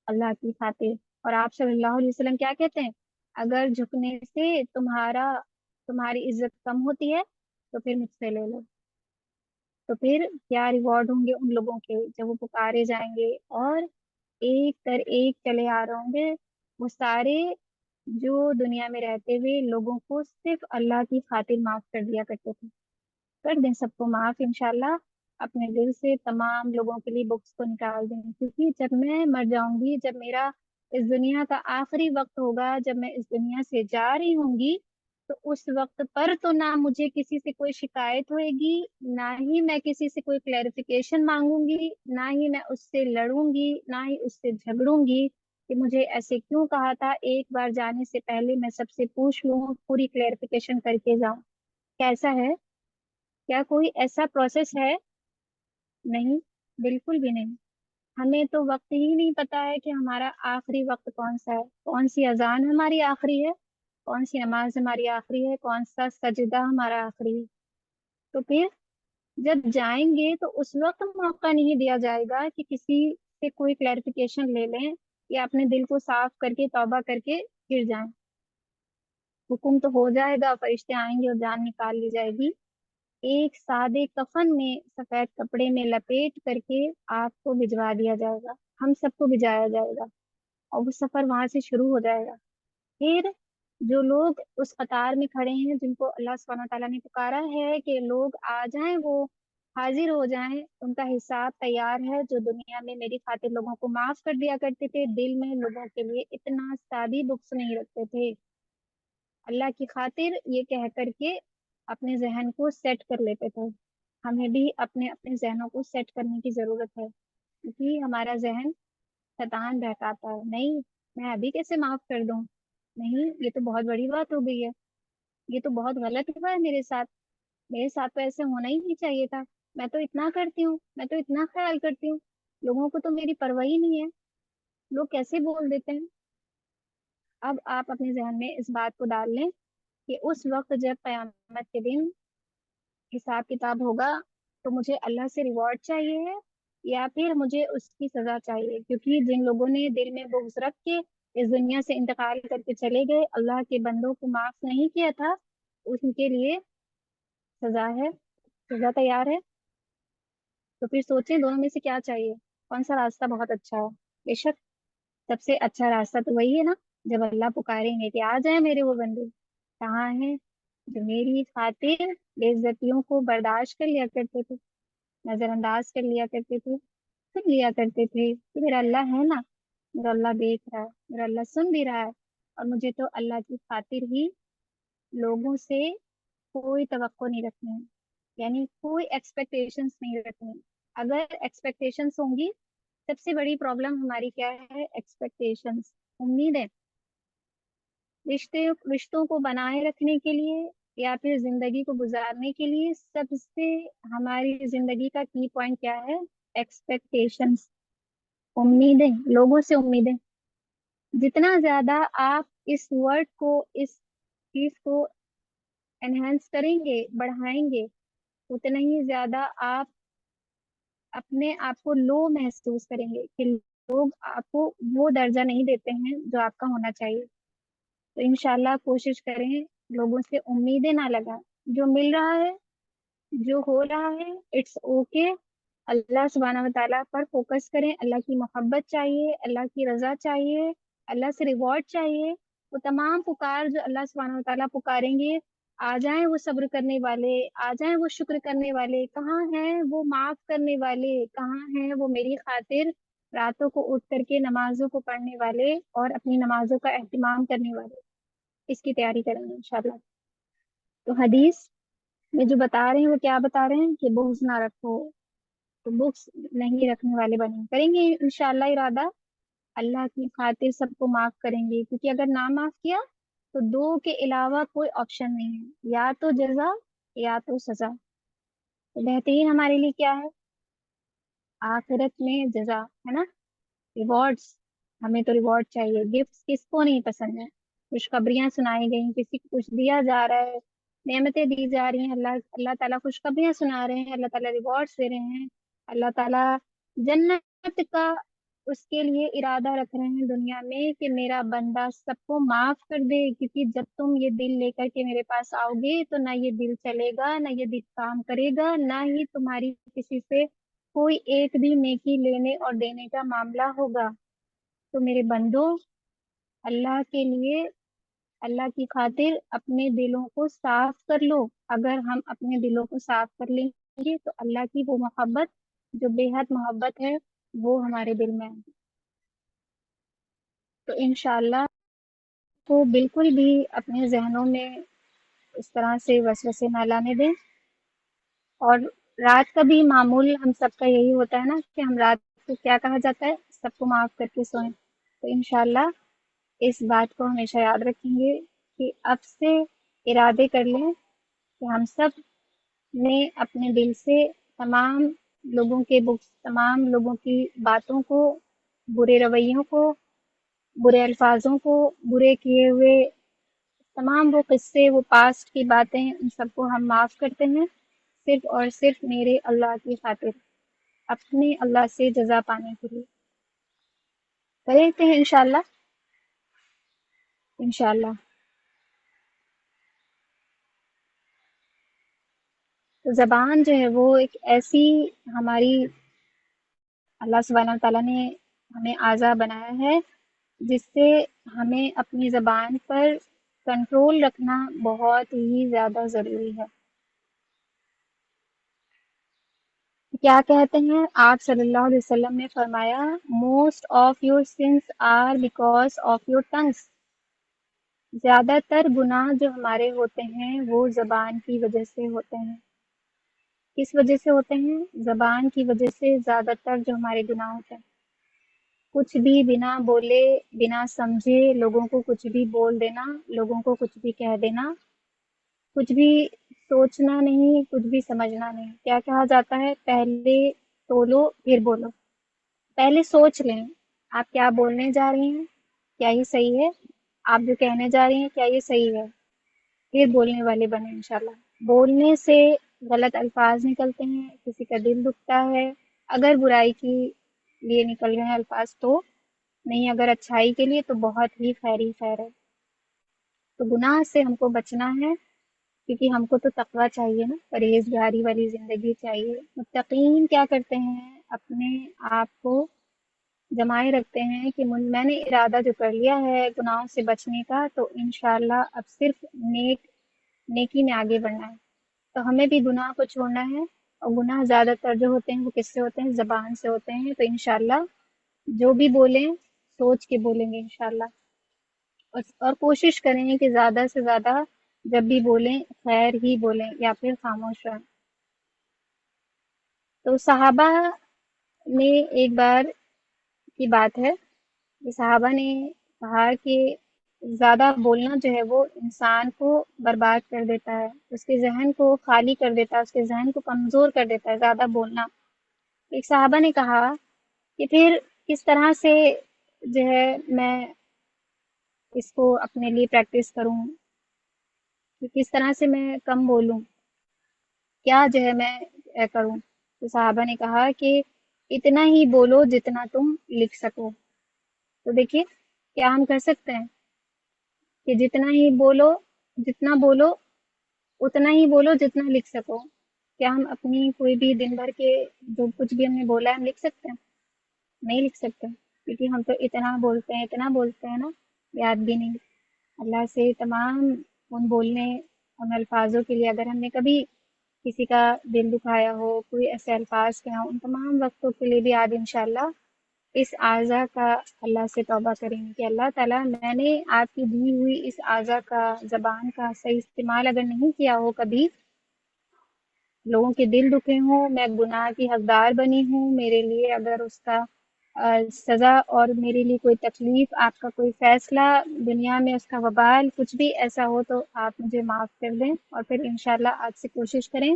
اللہ کی خاطر۔ اور آپ صلی اللہ علیہ وسلم کیا کہتے ہیں، اگر جھکنے سے تمہاری عزت کم ہوتی ہے تو پھر مجھ سے لے لو، تو پھر کیا ریوارڈ ہوں گے ان لوگوں کے جب وہ پکارے جائیں گے اور ایک در ایک چلے آ رہے ہوں گے، وہ سارے جو دنیا میں رہتے ہوئے لوگوں کو صرف اللہ کی خاطر معاف کر دیا کرتے تھے۔ کر دیں سب کو معاف انشاءاللہ، اپنے دل سے تمام لوگوں کے لیے بکس کو نکال دیں، کیونکہ جب میں مر جاؤں گی، جب میرا اس دنیا کا آخری وقت ہوگا، جب میں اس دنیا سے جا رہی ہوں گی، تو اس وقت پر تو نہ مجھے کسی سے کوئی شکایت ہوئے گی، نہ ہی میں کسی سے کوئی کلیریفیکیشن مانگوں گی، نہ ہی میں اس سے لڑوں گی، نہ ہی اس سے جھگڑوں گی، کہ مجھے ایسے کیوں کہا تھا، ایک بار جانے سے پہلے میں سب سے پوچھ لوں، پوری کلیئرفیکیشن کر کے جاؤں۔ کیسا ہے؟ کیا کوئی ایسا پروسیس ہے؟ نہیں، بالکل بھی نہیں۔ ہمیں تو وقت ہی نہیں پتا ہے کہ ہمارا آخری وقت کون سا ہے، کون سی اذان ہماری آخری ہے، کون سی نماز ہماری آخری ہے، کون سا سجدہ ہمارا آخری ہے۔ تو پھر جب جائیں گے تو اس وقت موقع نہیں دیا جائے گا کہ کسی سے کوئی کلیریفیکیشن لے لیں یا اپنے دل کو صاف کر کے توبہ کر کے گر جائیں۔ حکم تو ہو جائے گا، فرشتے آئیں گے اور جان نکال لی جائے گی۔ ایک سادے کفن میں سفید کپڑے میں لپیٹ کر کے آپ کو بھجوا دیا جائے گا، ہم سب کو بھجایا جائے گا، اور وہ سفر وہاں سے شروع ہو جائے گا۔ پھر جو لوگ اس قطار میں کھڑے ہیں، جن کو اللہ سبحانہ تعالیٰ نے پکارا ہے کہ لوگ آ جائیں، وہ حاضر ہو جائیں، ان کا حساب تیار ہے۔ جو دنیا میں میری خاطر لوگوں کو معاف کر دیا کرتے تھے، دل میں لوگوں کے لیے اتنا سا بھی بخس نہیں رکھتے تھے، اللہ کی خاطر یہ کہہ کر کے اپنے ذہن کو سیٹ کر لیتے تھے۔ ہمیں بھی اپنے اپنے ذہنوں کو سیٹ کرنے کی ضرورت ہے، کیونکہ ہمارا ذہن شیطان بہکاتا ہے۔ نہیں، میں ابھی کیسے معاف کر دوں؟ نہیں، یہ تو بہت بڑی بات ہو گئی ہے، یہ تو بہت غلط ہوا ہے میرے ساتھ، میرے ساتھ تو ایسے ہونا ہی نہیں چاہیے تھا، میں تو اتنا کرتی ہوں، میں تو اتنا خیال کرتی ہوں، لوگوں کو تو میری پرواہ ہی نہیں ہے، لوگ کیسے بول دیتے ہیں۔ اب آپ اپنے ذہن میں اس بات کو ڈال لیں کہ اس وقت جب قیامت کے دن حساب کتاب ہوگا تو مجھے اللہ سے ریوارڈ چاہیے ہے یا پھر مجھے اس کی سزا چاہیے، کیونکہ جن لوگوں نے دل میں بغض رکھ کے اس دنیا سے انتقال کر کے چلے گئے، اللہ کے بندوں کو معاف نہیں کیا تھا، ان کے لیے سزا ہے، سزا تیار ہے۔ تو پھر سوچیں دونوں میں سے کیا چاہیے، کون سا راستہ بہت اچھا ہے۔ بے شک سب سے اچھا راستہ تو وہی ہے نا، جب اللہ پکاریں گے کہ آ جائیں میرے وہ بندے، کہاں ہیں جو میری خاطر بے عزتیوں کو برداشت کر لیا کرتے تھے، نظر انداز کر لیا کرتے تھے، سن لیا کرتے تھے کہ میرا اللہ ہے نا، میرا اللہ دیکھ رہا ہے، میرا اللہ سن بھی رہا ہے، اور مجھے تو اللہ کی خاطر ہی لوگوں سے کوئی توقع نہیں رکھنی ہے، یعنی کوئی ایکسپیکٹیشنس نہیں رکھنی۔ اگر ایکسپیکٹیشنس ہوں گی، سب سے بڑی پرابلم ہماری کیا ہے؟ ایکسپیکٹیشنس، امیدیں۔ رشتوں کو بنائے رکھنے کے لیے یا پھر زندگی کو گزارنے کے لیے سب سے ہماری زندگی کا کی پوائنٹ کیا ہے؟ ایکسپیکٹیشنس، امیدیں، لوگوں سے امیدیں۔ جتنا زیادہ آپ اس ورڈ کو، اس چیز کو انہینس کریں گے، بڑھائیں گے، اتنا ہی زیادہ آپ اپنے آپ کو لو محسوس کریں گے کہ لوگ آپ کو وہ درجہ نہیں دیتے ہیں جو آپ کا ہونا چاہیے۔ تو انشاءاللہ کوشش کریں لوگوں سے امیدیں نہ لگائیں، جو مل رہا ہے، جو ہو رہا ہے، اٹس اوکے، اللہ سبحانہ و تعالیٰ پر فوکس کریں، اللہ کی محبت چاہیے، اللہ کی رضا چاہیے، اللہ سے ریوارڈ چاہیے۔ وہ تمام پکار جو اللہ سبحانہ و تعالیٰ پکاریں گے، آ جائیں وہ صبر کرنے والے، آ جائیں وہ شکر کرنے والے، کہاں ہیں وہ معاف کرنے والے، کہاں ہیں وہ میری خاطر راتوں کو اٹھ کر کے نمازوں کو پڑھنے والے اور اپنی نمازوں کا اہتمام کرنے والے۔ اس کی تیاری کریں گے انشاءاللہ۔ تو حدیث میں جو بتا رہے ہیں وہ کیا بتا رہے ہیں کہ بغض نہ رکھو، تو بغض نہیں رکھنے والے بنیں، کریں گے انشاءاللہ ارادہ، اللہ کی خاطر سب کو معاف کریں گے، کیونکہ اگر نہ معاف کیا تو دو کے علاوہ کوئی آپشن نہیں ہے، یا تو جزا یا تو سزا۔ تو بہترین ہمارے لیے کیا ہے؟ آخرت میں جزا ہے نا، ریوارڈس، ہمیں تو ریوارڈ چاہیے۔ گفٹ کس کو نہیں پسند ہے؟ خوشخبریاں سنائی گئی، کسی کو کچھ دیا جا رہا ہے، نعمتیں دی جا رہی ہیں، اللہ تعالیٰ خوشخبریاں سنا رہے ہیں، اللہ تعالیٰ ریوارڈس دے رہے ہیں، اللہ تعالیٰ جنت کا اس کے لیے ارادہ رکھ رہے ہیں دنیا میں کہ میرا بندہ سب کو معاف کر دے، کیونکہ جب تم یہ دل لے کر کے میرے پاس آؤ گے تو نہ یہ دل چلے گا، نہ یہ دل کام کرے گا، نہ ہی تمہاری کسی سے کوئی ایک بھی نیکی لینے اور دینے کا معاملہ ہوگا۔ تو میرے بندوں، اللہ کے لیے، اللہ کی خاطر اپنے دلوں کو صاف کر لو۔ اگر ہم اپنے دلوں کو صاف کر لیں گے تو اللہ کی وہ محبت جو بے حد محبت ہے وہ ہمارے دل میں ہے۔ تو انشاءاللہ کو بالکل بھی اپنے ذہنوں میں اس طرح سے وسوسے نہ لانے دیں، اور رات کا بھی معمول ہم سب کا یہی ہوتا ہے نا کہ ہم رات کو کیا کہا جاتا ہے، سب کو معاف کر کے سوئیں۔ تو انشاءاللہ اس بات کو ہمیشہ یاد رکھیں گے کہ اب سے ارادے کر لیں کہ ہم سب نے اپنے دل سے تمام لوگوں کے بکس، تمام لوگوں کی باتوں کو، برے رویوں کو، برے الفاظوں کو، برے کیے ہوئے تمام وہ قصے، وہ پاسٹ کی باتیں، ان سب کو ہم معاف کرتے ہیں، صرف اور صرف میرے اللہ کی خاطر، اپنے اللہ سے جزا پانے کے لیے کرتے ہیں انشاءاللہ۔ انشاءاللہ تو زبان جو ہے وہ ایک ایسی ہماری اللہ سبحانہ تعالیٰ نے ہمیں اعضا بنایا ہے جس سے ہمیں اپنی زبان پر کنٹرول رکھنا بہت ہی زیادہ ضروری ہے۔ کیا کہتے ہیں آپ صلی اللہ علیہ وسلم نے فرمایا، most of your sins are because of your tongues, زیادہ تر گناہ جو ہمارے ہوتے ہیں وہ زبان کی وجہ سے ہوتے ہیں۔ کس وجہ سے ہوتے ہیں؟ زبان کی وجہ سے زیادہ تر جو ہمارے گناہ ہوتے ہیں۔ کچھ بھی بنا بولے، بنا سمجھے لوگوں کو کچھ بھی بول دینا، لوگوں کو کچھ بھی کہہ دینا، کچھ بھی سوچنا نہیں، کچھ بھی سمجھنا نہیں۔ کیا کہا جاتا ہے؟ پہلے تولو پھر بولو۔ پہلے سوچ لیں آپ کیا بولنے جا رہی ہیں، کیا یہ صحیح ہے؟ آپ جو کہنے جا رہی ہیں کیا یہ صحیح ہے؟ پھر بولنے والے بنے انشاءاللہ۔ بولنے سے غلط الفاظ نکلتے ہیں، کسی کا دل دکھتا ہے، اگر برائی کی لیے نکل رہے ہیں الفاظ تو نہیں، اگر اچھائی کے لیے تو بہت ہی خیر ہے۔ تو گناہ سے ہم کو بچنا ہے، کیونکہ ہم کو تو تقویٰ چاہیے نا، پرہیزگاری والی زندگی چاہیے۔ متقین کیا کرتے ہیں؟ اپنے آپ کو جمائے رکھتے ہیں کہ میں نے ارادہ جو کر لیا ہے گناہوں سے بچنے کا، تو انشاءاللہ اب صرف نیکی میں آگے بڑھنا ہے۔ تو ہمیں بھی گناہ کو چھوڑنا ہے، اور گناہ زیادہ تر جو ہوتے ہیں وہ کس سے ہوتے ہیں؟ زبان سے ہوتے ہیں۔ تو انشاءاللہ جو بھی بولیں سوچ کے بولیں گے انشاءاللہ، اور کوشش کریں کہ زیادہ سے زیادہ جب بھی بولیں خیر ہی بولیں یا پھر خاموش رہیں۔ تو صحابہ نے ایک بار کی بات ہے کہ صحابہ نے کہا کہ زیادہ بولنا جو ہے وہ انسان کو برباد کر دیتا ہے، اس کے ذہن کو خالی کر دیتا ہے، اس کے ذہن کو کمزور کر دیتا ہے زیادہ بولنا۔ ایک صحابہ نے کہا کہ پھر کس طرح سے جو ہے میں اس کو اپنے لیے پریکٹس کروں، کہ کس طرح سے میں کم بولوں، کیا جو ہے میں کروں؟ تو صحابہ نے کہا کہ اتنا ہی بولو جتنا تم لکھ سکو۔ تو دیکھیے کیا ہم کر سکتے ہیں کہ جتنا ہی بولو، جتنا بولو اتنا ہی بولو جتنا لکھ سکو۔ کیا ہم اپنی کوئی بھی دن بھر کے جو کچھ بھی ہم نے بولا ہے ہم لکھ سکتے ہیں؟ نہیں لکھ سکتے، کیونکہ ہم تو اتنا بولتے ہیں نا، یاد بھی نہیں۔ اللہ سے تمام ان بولنے، ان الفاظوں کے لیے اگر ہم نے کبھی کسی کا دل دکھایا ہو، کوئی ایسے الفاظ کہا ہو، ان تمام وقتوں کے لیے بھی آج انشاءاللہ اس اعضا کا اللہ سے توبہ کریں گے کہ اللہ تعالیٰ میں نے آپ کی دی ہوئی اس اعضا کا، زبان کا صحیح استعمال اگر نہیں کیا ہو، کبھی لوگوں کے دل دکھے ہوں، میں گناہ کی حقدار بنی ہوں، میرے لیے اگر اس کا سزا اور میرے لیے کوئی تکلیف، آپ کا کوئی فیصلہ دنیا میں، اس کا وبال کچھ بھی ایسا ہو تو آپ مجھے معاف کر دیں، اور پھر انشاءاللہ آج سے کوشش کریں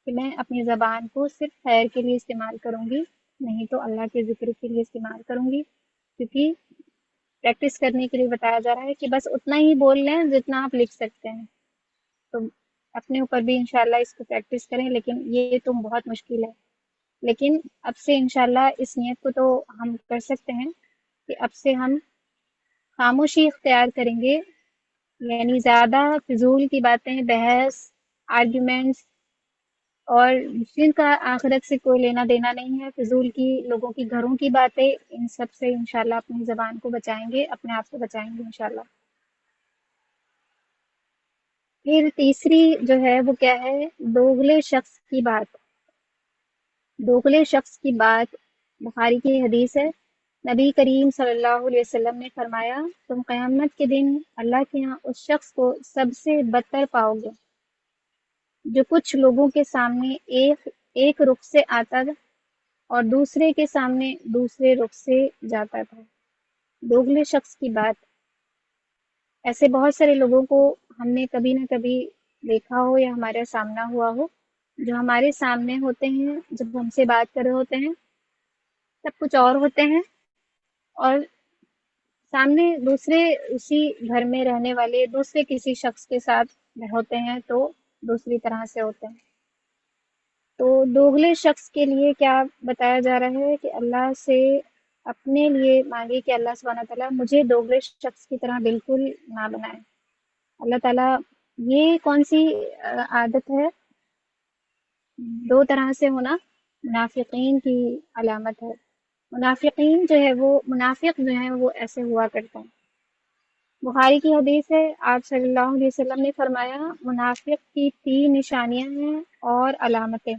کہ میں اپنی زبان کو صرف خیر کے لیے استعمال کروں گی، نہیں تو اللہ کے ذکر کے لیے استعمال کروں گی، کیونکہ پریکٹس کرنے کے لیے بتایا جا رہا ہے کہ بس اتنا ہی بول لیں جتنا آپ لکھ سکتے ہیں۔ تو اپنے اوپر بھی انشاءاللہ اس کو پریکٹس کریں، لیکن یہ تو بہت مشکل ہے، لیکن اب سے انشاءاللہ اس نیت کو تو ہم کر سکتے ہیں کہ اب سے ہم خاموشی اختیار کریں گے، یعنی زیادہ فضول کی باتیں، بحث، آرگیومنٹس، اور جن کا آخرت سے کوئی لینا دینا نہیں ہے، فضول کی لوگوں کی گھروں کی باتیں، ان سب سے انشاءاللہ اپنی زبان کو بچائیں گے، اپنے آپ کو بچائیں گے انشاءاللہ۔ پھر تیسری جو ہے وہ کیا ہے؟ دوغلے شخص کی بات۔ دوغلے شخص کی بات بخاری کی حدیث ہے، نبی کریم صلی اللہ علیہ وسلم نے فرمایا، تم قیامت کے دن اللہ کے ہاں اس شخص کو سب سے بدتر پاؤ گے جو کچھ لوگوں کے سامنے ایک رخ سے آتا تھا اور دوسرے کے سامنے دوسرے رخ سے جاتا تھا۔ دوگلے شخص کی بات، ایسے بہت سارے لوگوں کو ہم نے کبھی نہ کبھی دیکھا ہو یا ہمارے سامنا ہوا ہو، جو ہمارے سامنے ہوتے ہیں جب ہم سے بات کر رہے ہوتے ہیں تب کچھ اور ہوتے ہیں، اور سامنے دوسرے اسی گھر میں رہنے والے دوسرے کسی شخص کے ساتھ ہوتے ہیں تو دوسری طرح سے ہوتے ہیں۔ تو دوگلے شخص کے لیے کیا بتایا جا رہا ہے کہ اللہ سے اپنے لیے مانگے کہ اللہ سبحانہ تعالیٰ مجھے دوگلے شخص کی طرح بالکل نہ بنائے۔ اللہ تعالیٰ، یہ کون سی عادت ہے؟ دو طرح سے ہونا منافقین کی علامت ہے۔ منافقین جو ہے وہ منافق جو ہیں وہ ایسے ہوا کرتے ہیں۔ بخاری کی حدیث ہے، آپ صلی اللہ علیہ وسلم نے فرمایا منافق کی 3 نشانیاں ہیں اور علامتیں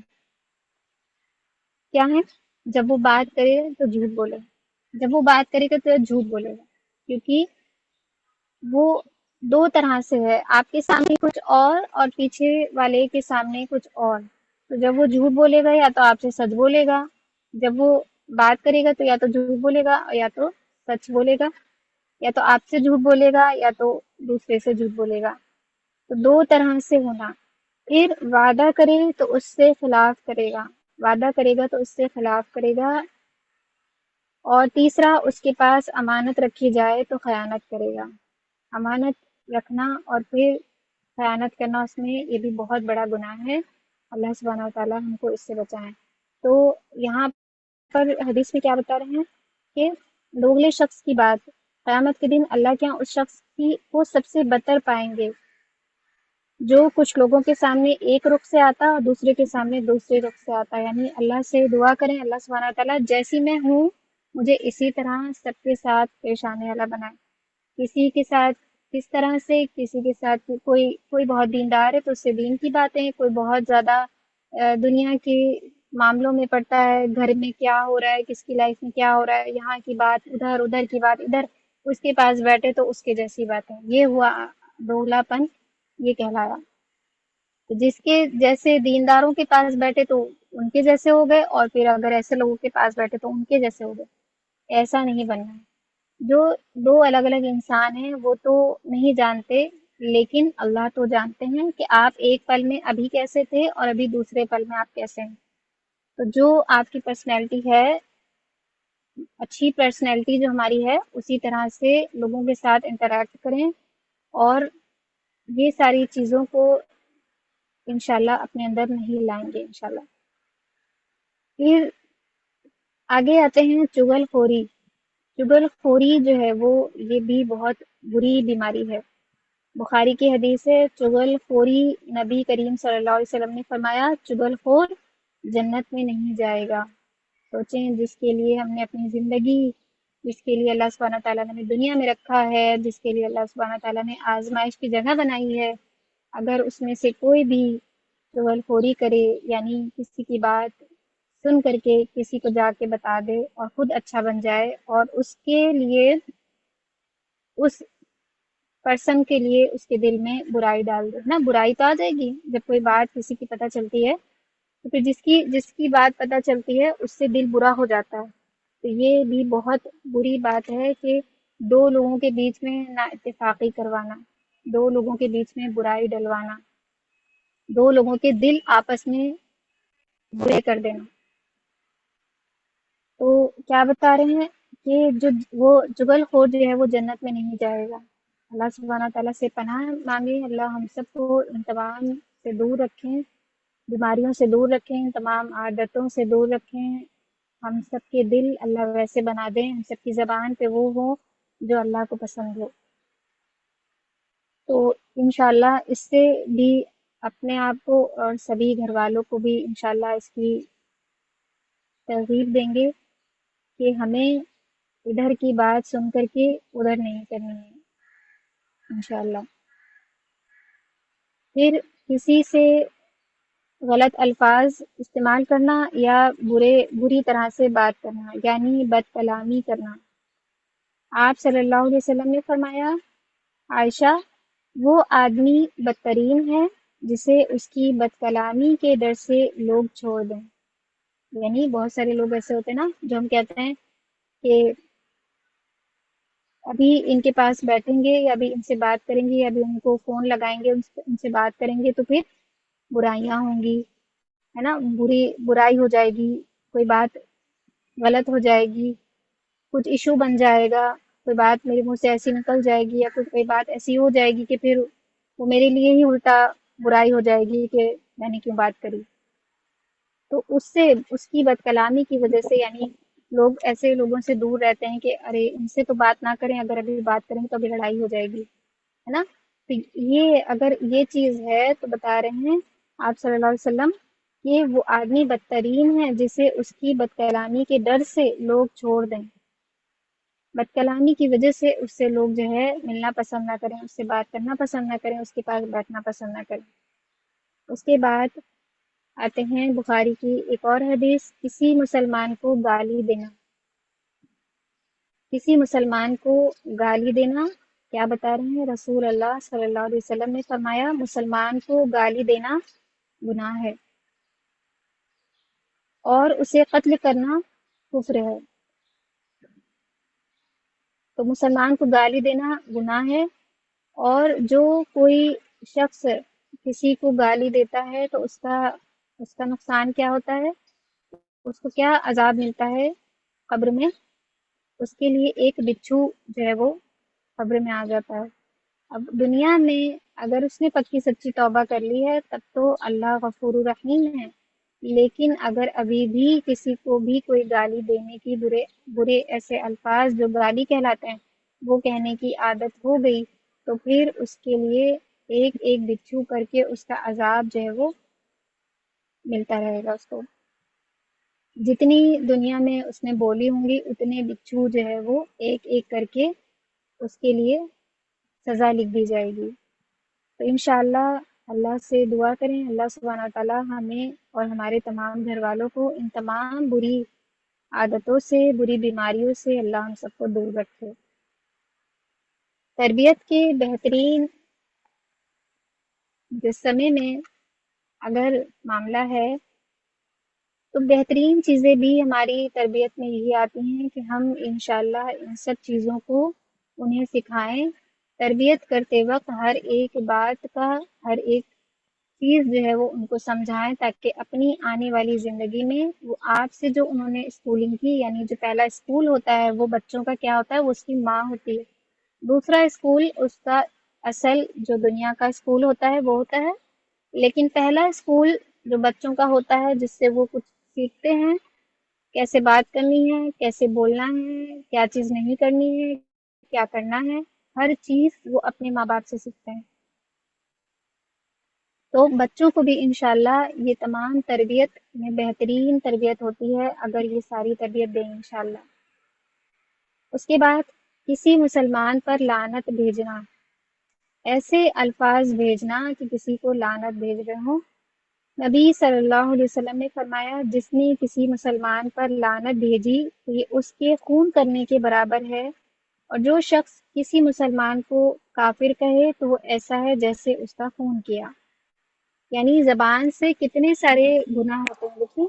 کیا ہیں؟ جب وہ بات کرے تو جھوٹ بولے، جب وہ بات کرے گا تو جھوٹ بولے گا، کیونکہ وہ دو طرح سے ہے، آپ کے سامنے کچھ اور پیچھے والے کے سامنے کچھ اور۔ تو جب وہ جھوٹ بولے گا یا تو آپ سے سچ بولے گا، جب وہ بات کرے گا تو یا تو جھوٹ بولے گا یا تو سچ بولے گا، یا تو آپ سے جھوٹ بولے گا یا تو دوسرے سے جھوٹ بولے گا۔ تو دو طرح سے ہونا۔ پھر وعدہ کرے تو اس سے خلاف کرے گا، وعدہ کرے گا تو اس سے خلاف کرے گا، اور تیسرا اس کے پاس امانت رکھی جائے تو خیانت کرے گا۔ امانت رکھنا اور پھر خیانت کرنا، اس میں یہ بھی بہت بڑا گناہ ہے، اللہ سبحانہ وتعالیٰ ہم کو اس سے بچائیں۔ تو یہاں پر حدیث میں کیا بتا رہے ہیں کہ دوگلے شخص کی بات قیامت کے دن اللہ کے یہاں اس شخص کی کو سب سے بدتر پائیں گے جو کچھ لوگوں کے سامنے ایک رخ سے آتا اور دوسرے کے سامنے دوسرے رخ سے آتا، یعنی اللہ سے دعا کریں اللہ سبحانہ تعالیٰ جیسی میں ہوں مجھے اسی طرح سب کے ساتھ پیش آنے والا بنائے۔ کسی کے ساتھ کس طرح سے، کسی کے ساتھ کوئی بہت دیندار ہے تو اس سے دین کی باتیں، کوئی بہت زیادہ دنیا کے معاملوں میں پڑتا ہے، گھر میں کیا ہو رہا ہے، کس کی لائف میں کیا ہو رہا ہے، یہاں کی بات ادھر، ادھر کی بات ادھر، اس کے پاس بیٹھے تو اس کے جیسی باتیں، یہ ہوا دوگلا پن، یہ کہلایا۔ تو جس کے جیسے دینداروں کے پاس بیٹھے تو ان کے جیسے ہو گئے، اور پھر اگر ایسے لوگوں کے پاس بیٹھے تو ان کے جیسے ہو گئے، ایسا نہیں بننا ہے۔ جو دو الگ الگ انسان ہیں وہ تو نہیں جانتے، لیکن اللہ تو جانتے ہیں کہ آپ ایک پل میں ابھی کیسے تھے اور ابھی دوسرے پل میں آپ کیسے ہیں۔ تو جو آپ کی پرسنالٹی ہے، اچھی پرسنالٹی جو ہماری ہے، اسی طرح سے لوگوں کے ساتھ انٹریکٹ کریں، اور یہ ساری چیزوں کو انشاءاللہ اپنے اندر نہیں لائیں گے انشاءاللہ۔ پھر آگے آتے ہیں چغل خوری۔ چغل خوری جو ہے وہ یہ بھی بہت بری بیماری ہے۔ بخاری کی حدیث ہے، چغل خوری نبی کریم صلی اللہ علیہ وسلم نے فرمایا چغل خور جنت میں نہیں جائے گا۔ سوچیں، جس کے لیے ہم نے اپنی زندگی، جس کے لیے اللہ سبحانہ تعالیٰ نے دنیا میں رکھا ہے، جس کے لیے اللہ سبحانہ تعالیٰ نے آزمائش کی جگہ بنائی ہے، اگر اس میں سے کوئی بھی چغل خوری کرے، یعنی کسی کی بات سن کر کے کسی کو جا کے بتا دے اور خود اچھا بن جائے، اور اس کے لیے اس پرسن کے لیے اس کے دل میں برائی ڈال دے نا، برائی تو آ جائے گی جب کوئی بات کسی کی پتہ چلتی ہے، تو پھر جس کی بات پتہ چلتی ہے اس سے دل برا ہو جاتا ہے۔ تو یہ بھی بہت بری بات ہے کہ دو لوگوں کے بیچ میں نا اتفاقی کروانا، دو لوگوں کے بیچ میں برائی ڈلوانا، دو لوگوں کے دل آپس میں برے کر دینا۔ تو کیا بتا رہے ہیں کہ وہ جغل خور جو ہے وہ جنت میں نہیں جائے گا۔ اللہ سبحانہ تعالیٰ سے پناہ مانگیں، اللہ ہم سب کو ان تمام سے دور رکھیں، بیماریوں سے دور رکھیں، تمام عادتوں سے دور رکھیں، ہم سب کے دل اللہ ویسے بنا دیں، ہم سب کی زبان پہ وہ ہو جو اللہ کو پسند ہو۔ تو انشاءاللہ اس سے بھی اپنے آپ کو اور سبھی گھر والوں کو بھی انشاءاللہ اس کی ترغیب دیں گے کہ ہمیں ادھر کی بات سن کر کے ادھر نہیں کرنی ہے انشاءاللہ۔ پھر کسی سے غلط الفاظ استعمال کرنا یا بری طرح سے بات کرنا، یعنی بد کلامی کرنا۔ آپ صلی اللہ علیہ وسلم نے فرمایا عائشہ، وہ آدمی بدترین ہے جسے اس کی بد کلامی کے ڈر سے لوگ چھوڑ دیں۔ یعنی بہت سارے لوگ ایسے ہوتے ہیں نا جو ہم کہتے ہیں کہ ابھی ان کے پاس بیٹھیں گے یا ابھی ان سے بات کریں گے یا ابھی ان کو فون لگائیں گے، ان سے بات کریں گے تو پھر برائیاں ہوں گی، ہے نا، برائی ہو جائے گی، کوئی بات غلط ہو جائے گی، کچھ ایشو بن جائے گا، کوئی بات میرے منہ سے ایسی نکل جائے گی یا پھر کوئی بات ایسی ہو جائے گی کہ پھر وہ میرے لیے ہی الٹا برائی ہو جائے گی کہ میں نے کیوں بات کری۔ تو اس سے، اس کی بد کلامی کی وجہ سے، یعنی لوگ ایسے لوگوں سے دور رہتے ہیں کہ ارے ان سے تو بات نہ کریں، اگر ابھی بات کریں تو ابھی لڑائی ہو جائے گی، ہے نا۔ تو یہ اگر یہ چیز ہے تو بتا رہے ہیں آپ صلی اللہ علیہ وسلم کہ وہ آدمی بدترین ہے جسے اس کی بد کلامی کے ڈر سے لوگ چھوڑ دیں، بد کلامی کی وجہ سے اس سے لوگ جو ہے ملنا پسند نہ کریں، اس سے بات کرنا پسند نہ کریں، اس کے پاس بیٹھنا پسند نہ کریں۔ اس کے بعد آتے ہیں بخاری کی ایک اور حدیث، کسی مسلمان کو گالی دینا، کسی مسلمان کو گالی دینا، کیا بتا رہے ہیں رسول اللہ صلی اللہ علیہ وسلم نے فرمایا مسلمان کو گالی دینا گناہ ہے اور اسے قتل کرنا کفر ہے۔ تو مسلمان کو گالی دینا گناہ ہے، اور جو کوئی شخص کسی کو گالی دیتا ہے تو اس کا نقصان کیا ہوتا ہے، اس کو کیا عذاب ملتا ہے قبر میں، اس کے لیے ایک بچھو جو ہے وہ قبر میں آ جاتا ہے۔ اب دنیا میں اگر اس نے پکی سچی توبہ کر لی ہے تب تو اللہ غفور الرحیم ہے، لیکن اگر ابھی بھی کسی کو بھی کوئی گالی دینے کی برے ایسے الفاظ جو گالی کہلاتے ہیں وہ کہنے کی عادت ہو گئی تو پھر اس کے لیے ایک ایک بچھو کر کے اس کا عذاب جو ہے وہ ملتا رہے گا اس کو، جتنی دنیا میں اس نے بولی ہوں گی اتنے بچھو جو ہے وہ ایک ایک کر کے اس کے لیے سزا لکھ دی جائے گی۔ تو انشاءاللہ اللہ سے دعا کریں اللہ سبحانہ وتعالی ہمیں اور ہمارے تمام گھر والوں کو ان تمام بری عادتوں سے، بری بیماریوں سے اللہ ہم سب کو دور رکھے۔ تربیت کے بہترین سمے میں اگر معاملہ ہے تو بہترین چیزیں بھی ہماری تربیت میں یہی آتی ہیں کہ ہم انشاءاللہ ان سب چیزوں کو انہیں سکھائیں۔ تربیت کرتے وقت ہر ایک بات کا، ہر ایک چیز جو ہے وہ ان کو سمجھائیں تاکہ اپنی آنے والی زندگی میں وہ آپ سے جو انہوں نے اسکولنگ کی، یعنی جو پہلا اسکول ہوتا ہے وہ بچوں کا کیا ہوتا ہے، وہ اس کی ماں ہوتی ہے، دوسرا اسکول اس کا اصل جو دنیا کا اسکول ہوتا ہے وہ ہوتا ہے، لیکن پہلا اسکول جو بچوں کا ہوتا ہے جس سے وہ کچھ سیکھتے ہیں، کیسے بات کرنی ہے، کیسے بولنا ہے، کیا چیز نہیں کرنی ہے، کیا کرنا ہے، ہر چیز وہ اپنے ماں باپ سے سیکھتے ہیں۔ تو بچوں کو بھی انشاءاللہ یہ تمام تربیت میں بہترین تربیت ہوتی ہے اگر یہ ساری تربیت دیں انشاءاللہ۔ اس کے بعد کسی مسلمان پر لعنت بھیجنا، ایسے الفاظ بھیجنا کہ کسی کو لعنت بھیج رہے ہوں۔ نبی صلی اللہ علیہ وسلم نے فرمایا جس نے کسی مسلمان پر لعنت بھیجی تو یہ اس کے خون کرنے کے برابر ہے، اور جو شخص کسی مسلمان کو کافر کہے تو وہ ایسا ہے جیسے اس کا خون کیا۔ یعنی زبان سے کتنے سارے گناہ ہوتے ہیں، دیکھیں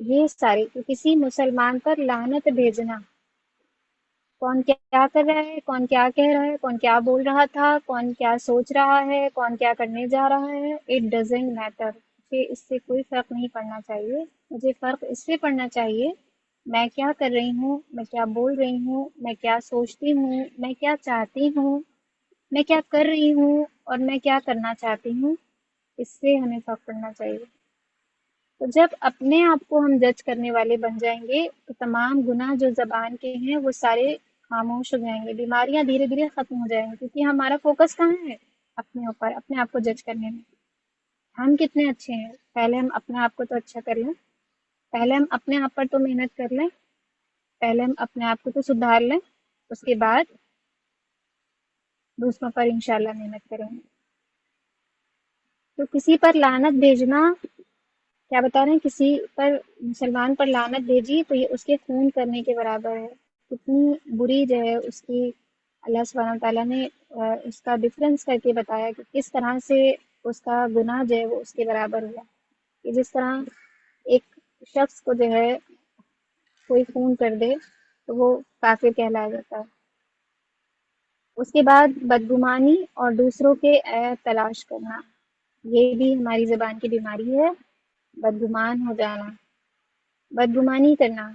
یہ سارے، تو کسی مسلمان پر لعنت بھیجنا، کون کیا کر رہا ہے، کون کیا کہہ رہا ہے، کون کیا بول رہا تھا، کون کیا سوچ رہا ہے، کون کیا کرنے جا رہا ہے، اٹ ڈزنٹ میٹر، مجھے اس سے کوئی فرق نہیں پڑنا چاہیے، مجھے فرق اس سے پڑنا چاہیے میں کیا کر رہی ہوں، میں کیا بول رہی ہوں، میں کیا سوچتی ہوں، میں کیا چاہتی ہوں، میں کیا کر رہی ہوں اور میں کیا کرنا چاہتی ہوں، اس سے ہمیں فرق پڑنا چاہیے۔ تو جب اپنے آپ کو ہم جج کرنے والے بن جائیں گے تو تمام گناہ جو زبان کے ہیں وہ سارے خاموش ہو جائیں گے، بیماریاں دھیرے دھیرے ختم ہو جائیں گی، کیونکہ ہمارا فوکس کہاں ہے، اپنے اوپر، اپنے آپ کو جج کرنے میں، ہم کتنے اچھے ہیں، پہلے ہم اپنے آپ کو تو اچھا کر لیں، پہلے ہم اپنے آپ پر تو محنت کر لیں، پہلے ہم اپنے آپ کو تو سدھار لیں، اس کے بعد دوسروں پر انشاءاللہ محنت کریں گے۔ تو کسی پر لعنت بھیجنا، کیا بتا رہے ہیں، کسی پر مسلمان پر لعنت بھیجی تو یہ اس کے خون کرنے کے برابر ہے، کتنی بری جو ہے اس کی، اللہ سبحانہ وتعالیٰ نے اس کا ڈفرینس کر کے بتایا کہ کس طرح سے اس کا گناہ جو ہے وہ اس کے برابر ہوا، کہ جس طرح ایک شخص کو جو ہے کوئی خون کر دے تو وہ کافر کہلایا جاتا ہے، اس کے بعد بدگمانی اور دوسروں کے عیب تلاش کرنا، یہ بھی ہماری زبان کی بیماری ہے۔ بدگمان ہو جانا، بدگمانی کرنا،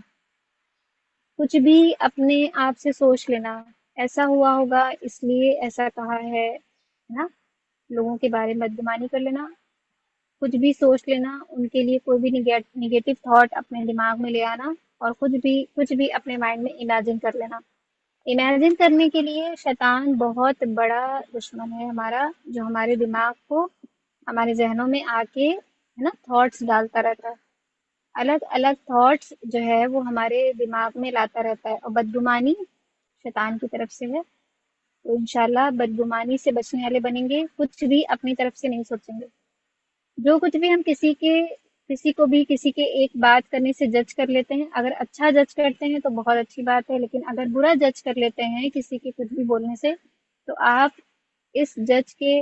کچھ بھی اپنے آپ سے سوچ لینا، ایسا ہوا ہوگا اس لیے ایسا کہا ہے نا، لوگوں کے بارے میں بدگمانی کر لینا، کچھ بھی سوچ لینا، ان کے لیے کوئی بھی نگیٹو تھاٹ اپنے دماغ میں لے آنا، اور کچھ بھی اپنے مائنڈ میں امیجن کر لینا۔ امیجن کرنے کے لیے شیطان بہت بڑا دشمن ہے ہمارا، جو ہمارے دماغ کو ہمارے ذہنوں میں آ کے ہے نا تھاٹس ڈالتا رہتا ہے، الگ الگ تھاٹس جو ہے وہ ہمارے دماغ میں لاتا رہتا ہے، اور بدگمانی شیطان کی طرف سے ہے۔ تو انشاءاللہ بدگمانی سے بچنے والے بنیں گے، کچھ بھی اپنی طرف سے نہیں سوچیں گے۔ جو کچھ بھی ہم کسی کو بھی کسی کے ایک بات کرنے سے جج کر لیتے ہیں، اگر اچھا جج کرتے ہیں تو بہت اچھی بات ہے، لیکن اگر برا جج کر لیتے ہیں کسی کے کچھ بھی بولنے سے، تو آپ اس جج کے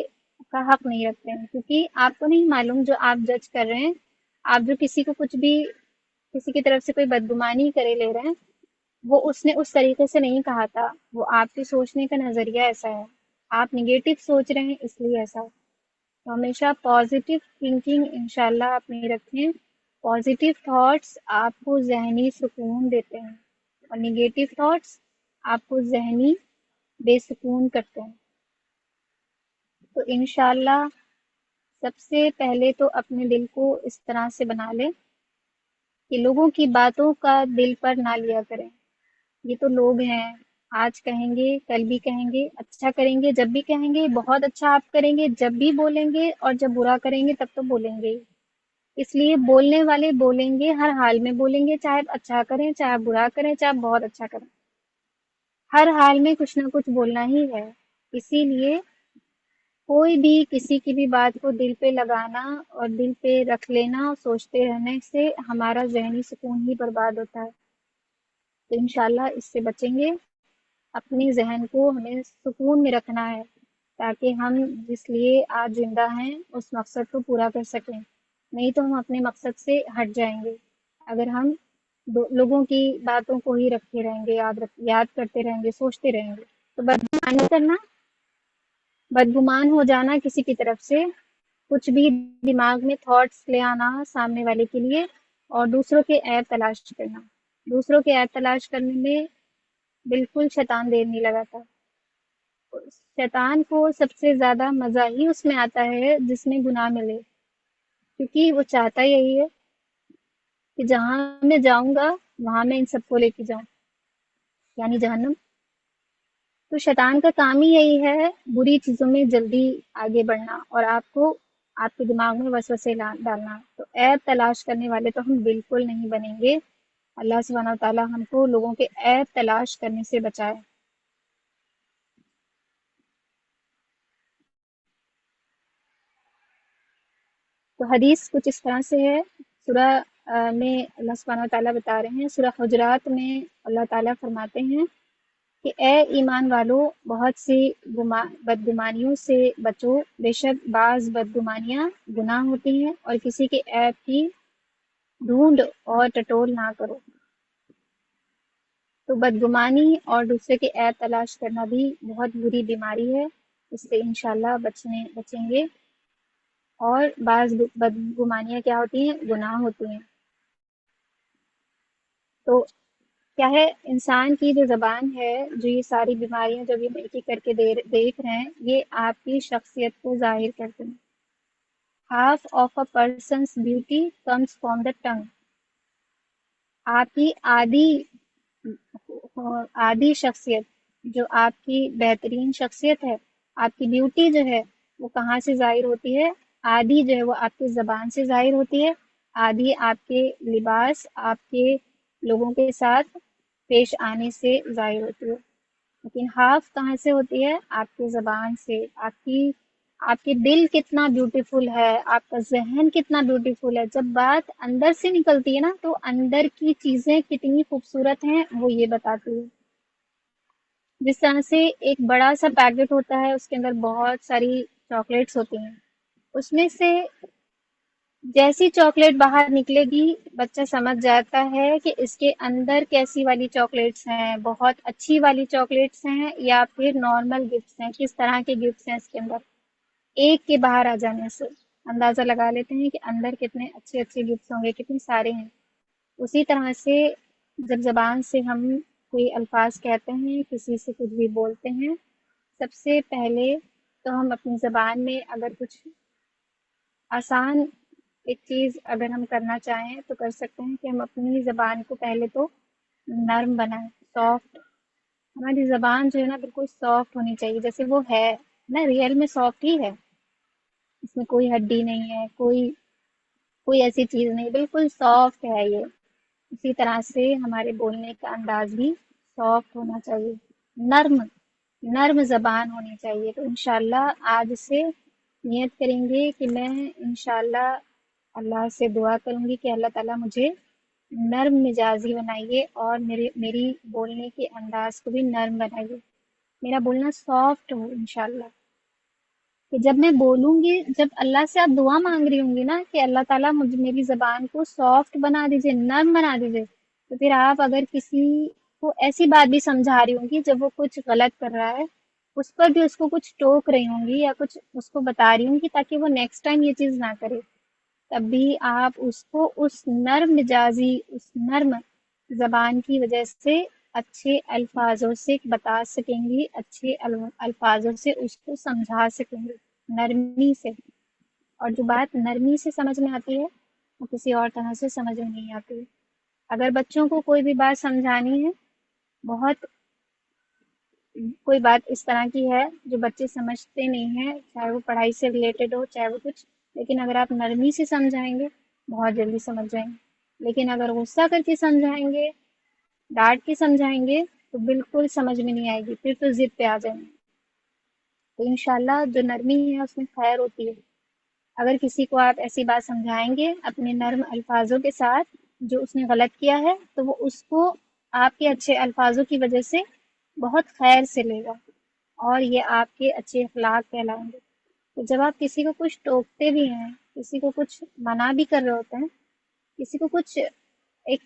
کا حق نہیں رکھتے ہیں، کیونکہ آپ کو نہیں معلوم جو آپ جج کر رہے ہیں، آپ جو کسی کو کچھ بھی کسی کی طرف سے کوئی بدگمانی کرے لے رہے ہیں، وہ اس نے اس طریقے سے نہیں کہا تھا، وہ آپ کے سوچنے کا نظریہ ایسا ہے، آپ نگیٹو سوچ رہے ہیں اس لیے ایسا ہے۔ تو ہمیشہ پازیٹیو تھنکنگ انشاءاللہ اپنی رکھیں۔ پازیٹیو تھاٹس آپ کو ذہنی سکون دیتے ہیں، اور نگیٹو تھاٹس آپ کو ذہنی بے سکون کرتے ہیں۔ تو انشاءاللہ سب سے پہلے تو اپنے دل کو اس طرح سے بنا لیں کہ لوگوں کی باتوں کا دل پر نہ لیا کریں۔ یہ تو لوگ ہیں، آج کہیں گے کل بھی کہیں گے، اچھا کریں گے جب بھی کہیں گے، بہت اچھا آپ کریں گے جب بھی بولیں گے، اور جب برا کریں گے تب تو بولیں گے ہی۔ اس لیے بولنے والے بولیں گے، ہر حال میں بولیں گے، چاہے آپ اچھا کریں، چاہے آپ برا کریں، چاہے آپ بہت اچھا کریں، ہر حال میں کچھ نہ کچھ بولنا ہی ہے۔ اسی لیے کوئی بھی کسی کی بھی بات کو دل پہ لگانا اور دل پہ رکھ لینا اور سوچتے رہنے سے ہمارا ذہنی سکون ہی برباد ہوتا ہے۔ تو انشاءاللہ اس سے بچیں گے، اپنی ذہن کو ہمیں سکون میں رکھنا ہے، تاکہ ہم جس لیے آج زندہ ہیں اس مقصد کو پورا کر سکیں، نہیں تو ہم اپنے مقصد سے ہٹ جائیں گے اگر ہم لوگوں کی باتوں کو ہی رکھتے رہیں گے، یاد کرتے رہیں گے، سوچتے رہیں گے۔ تو بدگمانی کرنا، بدگمان ہو جانا کسی کی طرف سے، کچھ بھی دماغ میں تھاٹس لے آنا سامنے والے کے لیے، اور دوسروں کے عیب تلاش کرنا، دوسروں کے عیب تلاش کرنے میں بالکل شیطان دیر نہیں لگاتا۔ شیطان کو سب سے زیادہ مزہ ہی اس میں آتا ہے جس میں گناہ ملے، کیونکہ وہ چاہتا یہی ہے کہ جہاں میں جاؤں گا وہاں میں ان سب کو لے کے جاؤں، یعنی جہنم۔ تو شیطان کا کام ہی یہی ہے، بری چیزوں میں جلدی آگے بڑھنا، اور آپ کو آپ کے دماغ میں وسوسے ڈالنا۔ تو عیب تلاش کرنے والے تو ہم بالکل نہیں بنیں گے۔ اللہ سبحانہ و تعالی ہم کو لوگوں کے عیب تلاش کرنے سے بچائے۔ تو حدیث کچھ اس طرح سے ہے، سورہ میں اللہ سبحانہ و تعالیٰ بتا رہے ہیں، سورہ حجرات میں اللہ تعالیٰ فرماتے ہیں کہ اے ایمان والو، بہت سی بدگمانیوں سے بچو، بے شک بعض بدگمانیاں گناہ ہوتی ہیں، اور کسی کے عیب کی ڈھونڈ اور ٹٹول نہ کرو۔ تو بدگمانی اور دوسرے کے عیب تلاش کرنا بھی بہت بری بیماری ہے، اس سے انشاءاللہ بچیں گے۔ اور بعض بدگمانیاں کیا ہوتی ہیں؟ گناہ ہوتی ہیں۔ تو کیا ہے، انسان کی جو زبان ہے، جو یہ ساری بیماریاں جو بھی ہم ایک ایک کر کے دیکھ رہے ہیں، یہ آپ کی شخصیت کو ظاہر کرتے ہیں۔ Half of a person's beauty comes from the tongue. آپ کی آدھی شخصیت، جو آپ کی بہترین شخصیت ہے، آپ کی بیوٹی جو ہے وہ کہاں سے ظاہر ہوتی ہے؟ آدھی جو ہے وہ آپ کی زبان سے ظاہر ہوتی ہے، آدھی آپ کے لباس، آپ کے لوگوں کے ساتھ پیش آنے سے ظاہر ہوتی ہے۔ لیکن ہاف کہاں سے ہوتی ہے؟ آپ کی زبان سے۔ آپ کے دل کتنا بیوٹیفل ہے، آپ کا ذہن کتنا بیوٹیفل ہے، جب بات اندر سے نکلتی ہے نا، تو اندر کی چیزیں کتنی خوبصورت ہیں وہ یہ بتاتی ہے۔ جس طرح سے ایک بڑا سا پیکٹ ہوتا ہے، اس کے اندر بہت ساری چاکلیٹس ہوتی ہیں، اس میں سے جیسی چاکلیٹ باہر نکلے گی بچہ سمجھ جاتا ہے کہ اس کے اندر کیسی والی چاکلیٹس ہیں، بہت اچھی والی چاکلیٹس ہیں یا پھر نارمل گفٹس ہیں، کس طرح کے گفٹس ہیں اس کے اندر۔ ایک کے باہر آ جانے سے اندازہ لگا لیتے ہیں کہ اندر کتنے اچھے اچھے گفٹس ہوں گے، کتنے سارے ہیں۔ اسی طرح سے جب زبان سے ہم کوئی الفاظ کہتے ہیں، کسی سے کچھ بھی بولتے ہیں، سب سے پہلے تو ہم اپنی زبان میں اگر کچھ آسان ایک چیز اگر ہم کرنا چاہیں تو کر سکتے ہیں کہ ہم اپنی زبان کو پہلے تو نرم بنائیں، سافٹ۔ ہماری زبان جو ہے نا بالکل سافٹ ہونی چاہیے، جیسے وہ ہے نا، ریئل میں سافٹ ہی ہے، اس میں کوئی ہڈی نہیں ہے، کوئی ایسی چیز نہیں، بالکل سافٹ ہے یہ۔ اسی طرح سے ہمارے بولنے کا انداز بھی سافٹ ہونا چاہیے، نرم نرم زبان ہونی چاہیے۔ تو انشاءاللہ آج سے نیت کریں گے کہ میں انشاءاللہ اللہ سے دعا کروں گی کہ اللہ تعالیٰ مجھے نرم مزاجی بنائیے اور میری بولنے کے انداز کو بھی نرم بنائیے، میرا بولنا سافٹ ہو انشاءاللہ، کہ جب میں بولوں گی، جب اللہ سے آپ دعا مانگ رہی ہوں گی نا کہ اللہ تعالیٰ مجھے میری زبان کو سافٹ بنا دیجیے، نرم بنا دیجیے، تو پھر آپ اگر کسی کو ایسی بات بھی سمجھا رہی ہوں گی جب وہ کچھ غلط کر رہا ہے، اس پر بھی اس کو کچھ ٹوک رہی ہوں گی یا کچھ اس کو بتا رہی ہوں گی تاکہ وہ نیکسٹ ٹائم یہ چیز نہ کرے، تب بھی آپ اس کو اس نرم مزاجی، اس نرم زبان کی وجہ سے اچھے الفاظوں سے بتا سکیں گی، اچھے الفاظوں سے اس کو سمجھا سکیں گی، نرمی سے۔ اور جو بات نرمی سے سمجھ میں آتی ہے وہ کسی اور طرح سے سمجھ میں نہیں آتی۔ اگر بچوں کو کوئی بھی بات سمجھانی ہے، بہت کوئی بات اس طرح کی ہے جو بچے سمجھتے نہیں ہیں، چاہے وہ پڑھائی سے ریلیٹڈ ہو چاہے وہ کچھ، لیکن اگر آپ نرمی سے سمجھائیں گے بہت جلدی سمجھ جائیں گے، لیکن اگر غصہ کر کے سمجھائیں گے، ڈانٹ کے سمجھائیں گے تو بالکل سمجھ میں نہیں آئے گی، پھر تو ضد پہ آ جائیں گے۔ تو انشاءاللہ جو نرمی ہے اس میں خیر ہوتی ہے۔ اگر کسی کو آپ ایسی بات سمجھائیں گے اپنے نرم الفاظوں کے ساتھ جو اس نے غلط کیا ہے، تو وہ اس کو آپ کے اچھے الفاظوں کی وجہ سے بہت خیر سے لے گا اور یہ آپ کے اچھے اخلاق کہلائیں گے۔ تو جب آپ کسی کو کچھ ٹوکتے بھی ہیں، کسی کو کچھ منع بھی کر رہے ہوتے ہیں، کسی کو کچھ ایک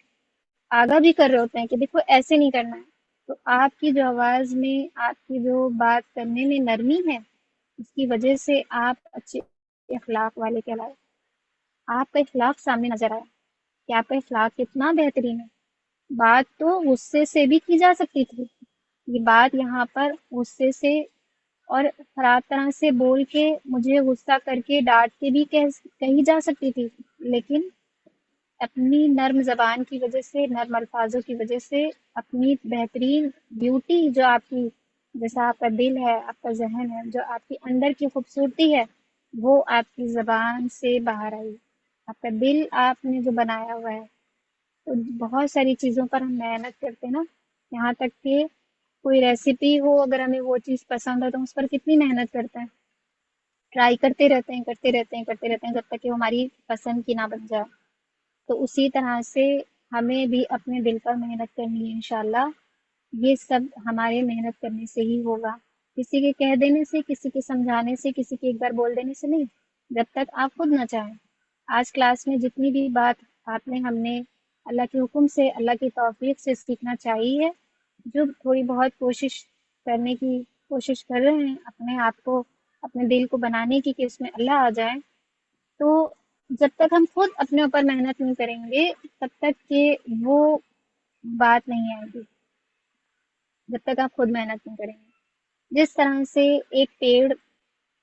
آگاہ بھی کر رہے ہوتے ہیں کہ دیکھو ایسے نہیں کرنا ہے، تو آپ کی جو آواز میں، آپ کی جو بات کرنے میں نرمی ہے، اس کی وجہ سے آپ اچھے اخلاق والے کہلائے، آپ کا اخلاق سامنے نظر آیا کہ آپ کا اخلاق کتنا بہترین ہے۔ بات تو غصے سے بھی کی جا سکتی تھی، یہ بات یہاں پر غصے سے اور خراب طرح سے بول کے، مجھے غصہ کر کے ڈانٹ کے بھی کہی جا سکتی تھی، لیکن اپنی نرم زبان کی وجہ سے، نرم الفاظوں کی وجہ سے، اپنی بہترین بیوٹی جو آپ کی، جیسا آپ کا دل ہے، آپ کا ذہن ہے، جو آپ کے اندر کی خوبصورتی ہے، وہ آپ کی زبان سے باہر آئی۔ آپ کا دل آپ نے جو بنایا ہوا ہے، تو بہت ساری چیزوں پر ہم محنت کرتے ہیں نا، یہاں تک کہ کوئی ریسیپی ہو اگر ہمیں وہ چیز پسند ہے تو اس پر کتنی محنت کرتے ہیں، ٹرائی کرتے رہتے ہیں، کرتے رہتے ہیں، کرتے رہتے ہیں جب تک کہ وہ ہماری پسند کی نہ بن جائے۔ تو اسی طرح سے ہمیں بھی اپنے دل پر محنت کرنی ہے انشاءاللہ، یہ سب ہمارے محنت کرنے سے ہی ہوگا، کسی کے کہہ دینے سے، کسی کے سمجھانے سے، کسی کے ایک بار بول دینے سے نہیں، جب تک آپ خود نہ چاہیں۔ آج کلاس میں جتنی بھی بات آپ نے، ہم نے اللہ کے حکم سے، اللہ کی توفیق سے سیکھنا چاہیے، جو تھوڑی بہت کوشش کرنے کی کوشش کر رہے ہیں اپنے آپ کو، اپنے دل کو بنانے کی کہ اس میں اللہ آ جائے، تو جب تک ہم خود اپنے اوپر محنت نہیں کریں گے تب تک کہ وہ بات نہیں آئے گی، جب تک آپ خود محنت نہیں کریں گے۔ جس طرح سے ایک پیڑ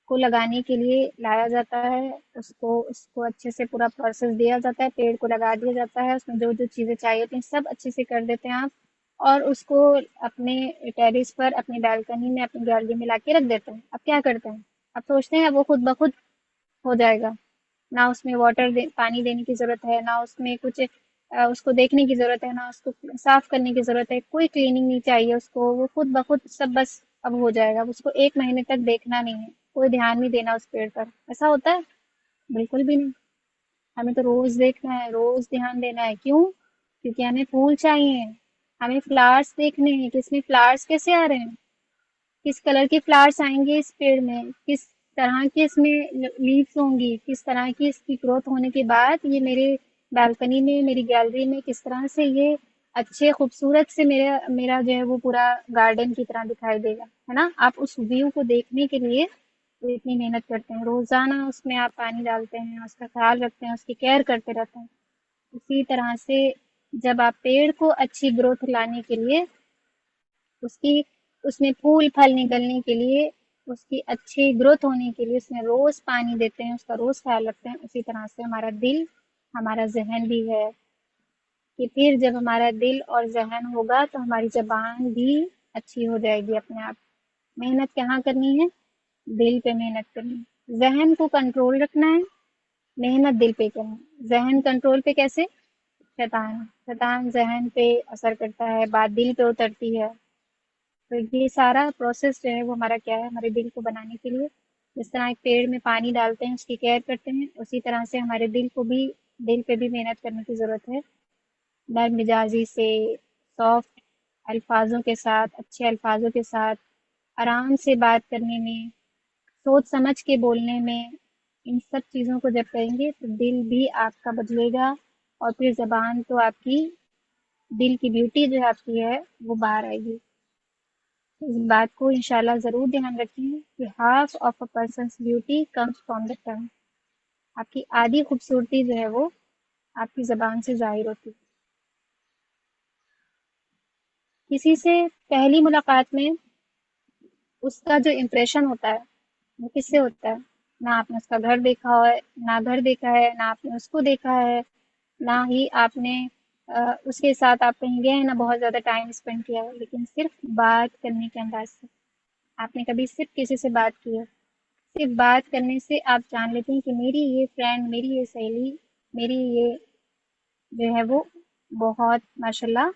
کو لگانے کے لیے لایا جاتا ہے، اس کو اچھے سے پورا پروسیس دیا جاتا ہے، پیڑ کو لگا دیا جاتا ہے، اس میں جو جو چیزیں چاہیے ہوتی ہیں سب اچھے سے کر دیتے ہیں آپ، اور اس کو اپنے ٹیرس پر، اپنی بالکنی میں، اپنی گیلری میں لا کے رکھ دیتے ہیں۔ اب کیا کرتے ہیں، اب سوچتے ہیں اب وہ خود بخود ہو جائے گا، نہ اس میں پانی دینے کی ضرورت ہے، نہ اس میں کچھ اس کو دیکھنے کی ضرورت ہے، نہ اس کو صاف کرنے کی ضرورت ہے، کوئی کلیننگ نہیں چاہیے اس کو، وہ خود بخود سب بس اب ہو جائے گا، اس کو ایک مہینے تک دیکھنا نہیں ہے، کوئی دھیان نہیں دینا اس پیڑ پر، ایسا ہوتا ہے؟ بالکل بھی نہیں۔ ہمیں تو روز دیکھنا ہے، روز دھیان دینا ہے، کیوں؟ کیونکہ ہمیں پھول چاہیے، ہمیں فلاورس دیکھنے ہیں کہ اس میں فلاورس کیسے آ رہے ہیں، کس کلر کے فلاورس آئیں گے اس پیڑ میں، کس طرح کی اس میں لیوز ہوں گی، کس طرح کی اس کی گروتھ ہونے کے بعد یہ میرے بالکنی میں، میری گیلری میں کس طرح سے یہ اچھے خوبصورت سے میرا جو ہے وہ پورا گارڈن کی طرح دکھائی دے گا، ہے نا۔ آپ اس ویو کو دیکھنے کے لیے اتنی محنت کرتے ہیں، روزانہ اس میں آپ پانی ڈالتے ہیں، اس کا خیال رکھتے ہیں، اس کی کیئر کرتے رہتے ہیں۔ اسی طرح سے جب آپ پیڑ کو اچھی گروتھ لانے کے لیے اس میں پھول پھل نکلنے کے لیے، اس کی اچھی گروتھ ہونے کے لیے اس میں روز پانی دیتے ہیں، اس کا روز خیال رکھتے ہیں، اسی طرح سے ہمارا دل، ہمارا ذہن بھی ہے کہ پھر جب ہمارا دل اور ذہن ہوگا تو ہماری زبان بھی اچھی ہو جائے گی اپنے آپ۔ محنت کہاں کرنی ہے؟ دل پہ محنت کرنی ہے۔ ذہن کو کنٹرول رکھنا ہے، محنت دل پہ کرنا ہے۔ ذہن کنٹرول پہ کیسے؟ شیطان ذہن پہ اثر کرتا ہے، بات دل پہ اترتی ہے، تو یہ سارا پروسیس جو ہے وہ ہمارا کیا ہے، ہمارے دل کو بنانے کے لیے جس طرح ایک پیڑ میں پانی ڈالتے ہیں، اس کی کیئر کرتے ہیں، اسی طرح سے ہمارے دل پہ بھی محنت کرنے کی ضرورت ہے۔ نرم مزاجی سے، سافٹ الفاظوں کے ساتھ، اچھے الفاظوں کے ساتھ، آرام سے بات کرنے میں، سوچ سمجھ کے بولنے میں، ان سب چیزوں کو جب کریں گے تو دل بھی آپ کا بدلے گا، اور پھر زبان تو آپ کی، دل کی بیوٹی جو آپ کی ہے وہ باہر آئے گی۔ اس بات کو انشاءاللہ ضرور دھیان رکھیں کہ half of a person's beauty comes from the tongue. آپ کی آدھی خوبصورتی جو ہے وہ آپ کی زبان سے ظاہر ہوتی ہے۔ کسی سے پہلی ملاقات میں اس کا جو امپریشن ہوتا ہے وہ کس سے ہوتا ہے؟ نہ آپ نے اس کا گھر دیکھا ہے، نہ گھر دیکھا ہے، نہ آپ نے اس کو دیکھا ہے، نہ ہی آپ نے اس کے ساتھ آپ کہیں گئے ہیں، نہ بہت زیادہ ٹائم اسپینڈ کیا ہے، لیکن صرف بات کرنے کے انداز سے۔ آپ نے کبھی صرف کسی سے بات کی ہے، صرف بات کرنے سے آپ جان لیتے ہیں کہ میری یہ فرینڈ، میری یہ سہیلی، میری یہ جو ہے وہ بہت ماشاءاللہ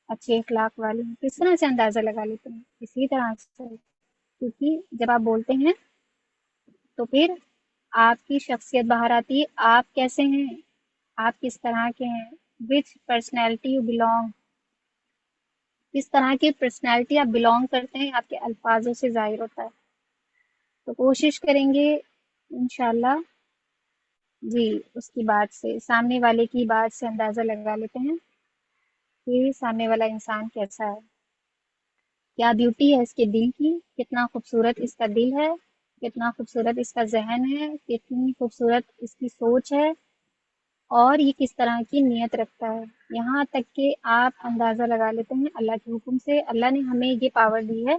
اچھے اخلاق والی ہیں۔ کس طرح سے اندازہ لگا لیتے ہیں؟ اسی طرح سے، کیونکہ جب آپ بولتے ہیں تو پھر آپ کی شخصیت باہر آتی ہے، آپ کیسے ہیں، آپ کس طرح کے ہیں، وچ پرسنالٹی یو بلونگ، کس طرح کی پرسنالٹی آپ بلونگ کرتے ہیں، آپ کے الفاظوں سے ظاہر ہوتا ہے۔ تو کوشش کریں گے انشاءاللہ، جی اس کی بات سے، سامنے والے کی بات سے اندازہ لگا لیتے ہیں کہ سامنے والا انسان کیسا ہے، کیا بیوٹی ہے اس کے دل کی، کتنا خوبصورت اس کا دل ہے، کتنا خوبصورت اس کا ذہن ہے، کتنی خوبصورت اس کی سوچ ہے، اور یہ کس طرح کی نیت رکھتا ہے۔ یہاں تک کہ آپ اندازہ لگا لیتے ہیں اللہ کے حکم سے۔ اللہ نے ہمیں یہ پاور دی ہے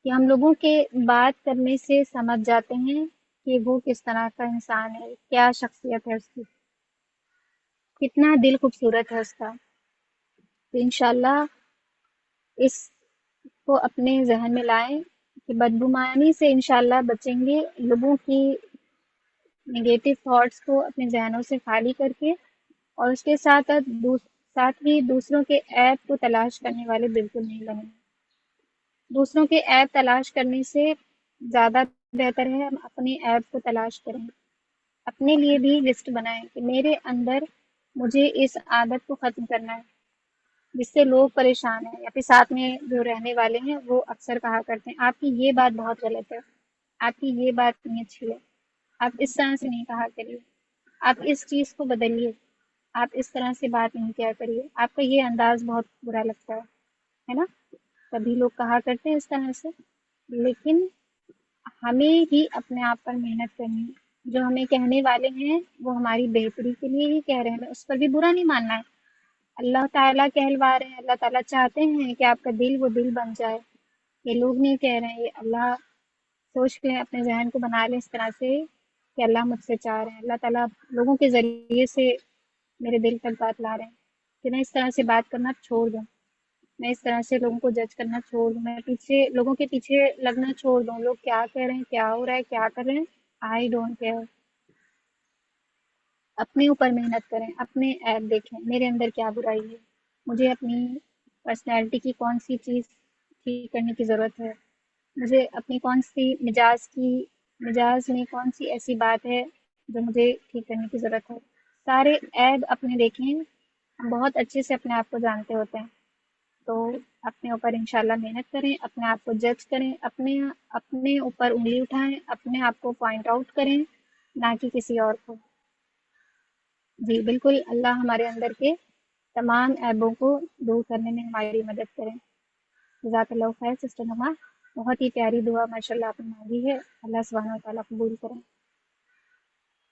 کہ ہم لوگوں کے بات کرنے سے سمجھ جاتے ہیں کہ وہ کس طرح کا انسان ہے، کیا شخصیت ہے اس کی، کتنا دل خوبصورت ہے اس کا۔ تو انشاءاللہ اس کو اپنے ذہن میں لائیں کہ بدگمانی سے انشاءاللہ بچیں گے، لوگوں کی نگیٹو تھاٹس کو اپنے ذہنوں سے خالی کر کے، اور اس کے ساتھ ہی دوسروں کے عیب کو تلاش کرنے والے بالکل نہیں بنیں۔ دوسروں کے عیب تلاش کرنے سے زیادہ بہتر ہے ہم اپنے عیب کو تلاش کریں، اپنے لیے بھی لسٹ بنائیں کہ میرے اندر مجھے اس عادت کو ختم کرنا ہے، جس سے لوگ پریشان ہیں، یا پھر ساتھ میں جو رہنے والے ہیں وہ اکثر کہا کرتے ہیں آپ کی یہ بات بہت غلط ہے، آپ کی یہ بات نہیں اچھی ہے، آپ اس طرح سے نہیں کہا کریے، آپ اس چیز کو بدلیے، آپ اس طرح سے بات نہیں کیا کریے، آپ کا یہ انداز بہت برا لگتا ہے نا۔ سبھی لوگ کہا کرتے ہیں اس طرح سے، لیکن ہمیں ہی اپنے آپ پر محنت کرنی ہے۔ جو ہمیں کہنے والے ہیں وہ ہماری بہتری کے لیے ہی کہہ رہے ہیں، اس پر بھی برا نہیں ماننا ہے۔ اللہ تعالیٰ کہلوا رہے ہیں، اللہ تعالیٰ چاہتے ہیں کہ آپ کا دل وہ دل بن جائے، یہ لوگ نہیں کہہ رہے ہیں، یہ اللہ سوچ کے اپنے ذہن کو بنا لیں اس طرح سے کہ اللہ مجھ سے چاہ رہے ہیں، اللہ تعالیٰ لوگوں کے ذریعے سے میرے دل تک بات لا رہے ہیں کہ میں اس طرح سے بات کرنا چھوڑ دوں، میں اس طرح سے لوگوں کو جج کرنا چھوڑ دوں، میں لوگوں کے پیچھے لگنا چھوڑ دوں، لوگ کیا کہہ رہے ہیں، کیا ہو رہا ہے، کیا کر رہے ہیں، آئی ڈونٹ کیئر۔ اپنے اوپر محنت کریں، اپنے عیب دیکھیں، میرے اندر کیا برائی ہے، مجھے اپنی پرسنالٹی کی کون سی چیز ٹھیک کرنے کی ضرورت ہے، مجھے اپنی کون سی مجاز میں کون سی ایسی بات ہے جو مجھے ٹھیک کرنے کی ضرورت ہے۔ سارے عیب اپنے دیکھیں، ہم بہت اچھے سے اپنے آپ کو جانتے ہوتے ہیں، تو اپنے اوپر انشاءاللہ محنت کریں، اپنے آپ کو جج کریں، اپنے اوپر انگلی اٹھائیں، اپنے آپ کو پوائنٹ آؤٹ کریں، نہ کہ کسی اور کو۔ جی بالکل، اللہ ہمارے اندر کے تمام عیبوں کو دور کرنے میں ہماری مدد کریں۔ جزاک اللہ خیر سسٹر نما، بہت ہی پیاری دعا ماشاء اللہ آپ نے مانگی ہے، اللہ سبحانہ و تعالیٰ قبول کریں۔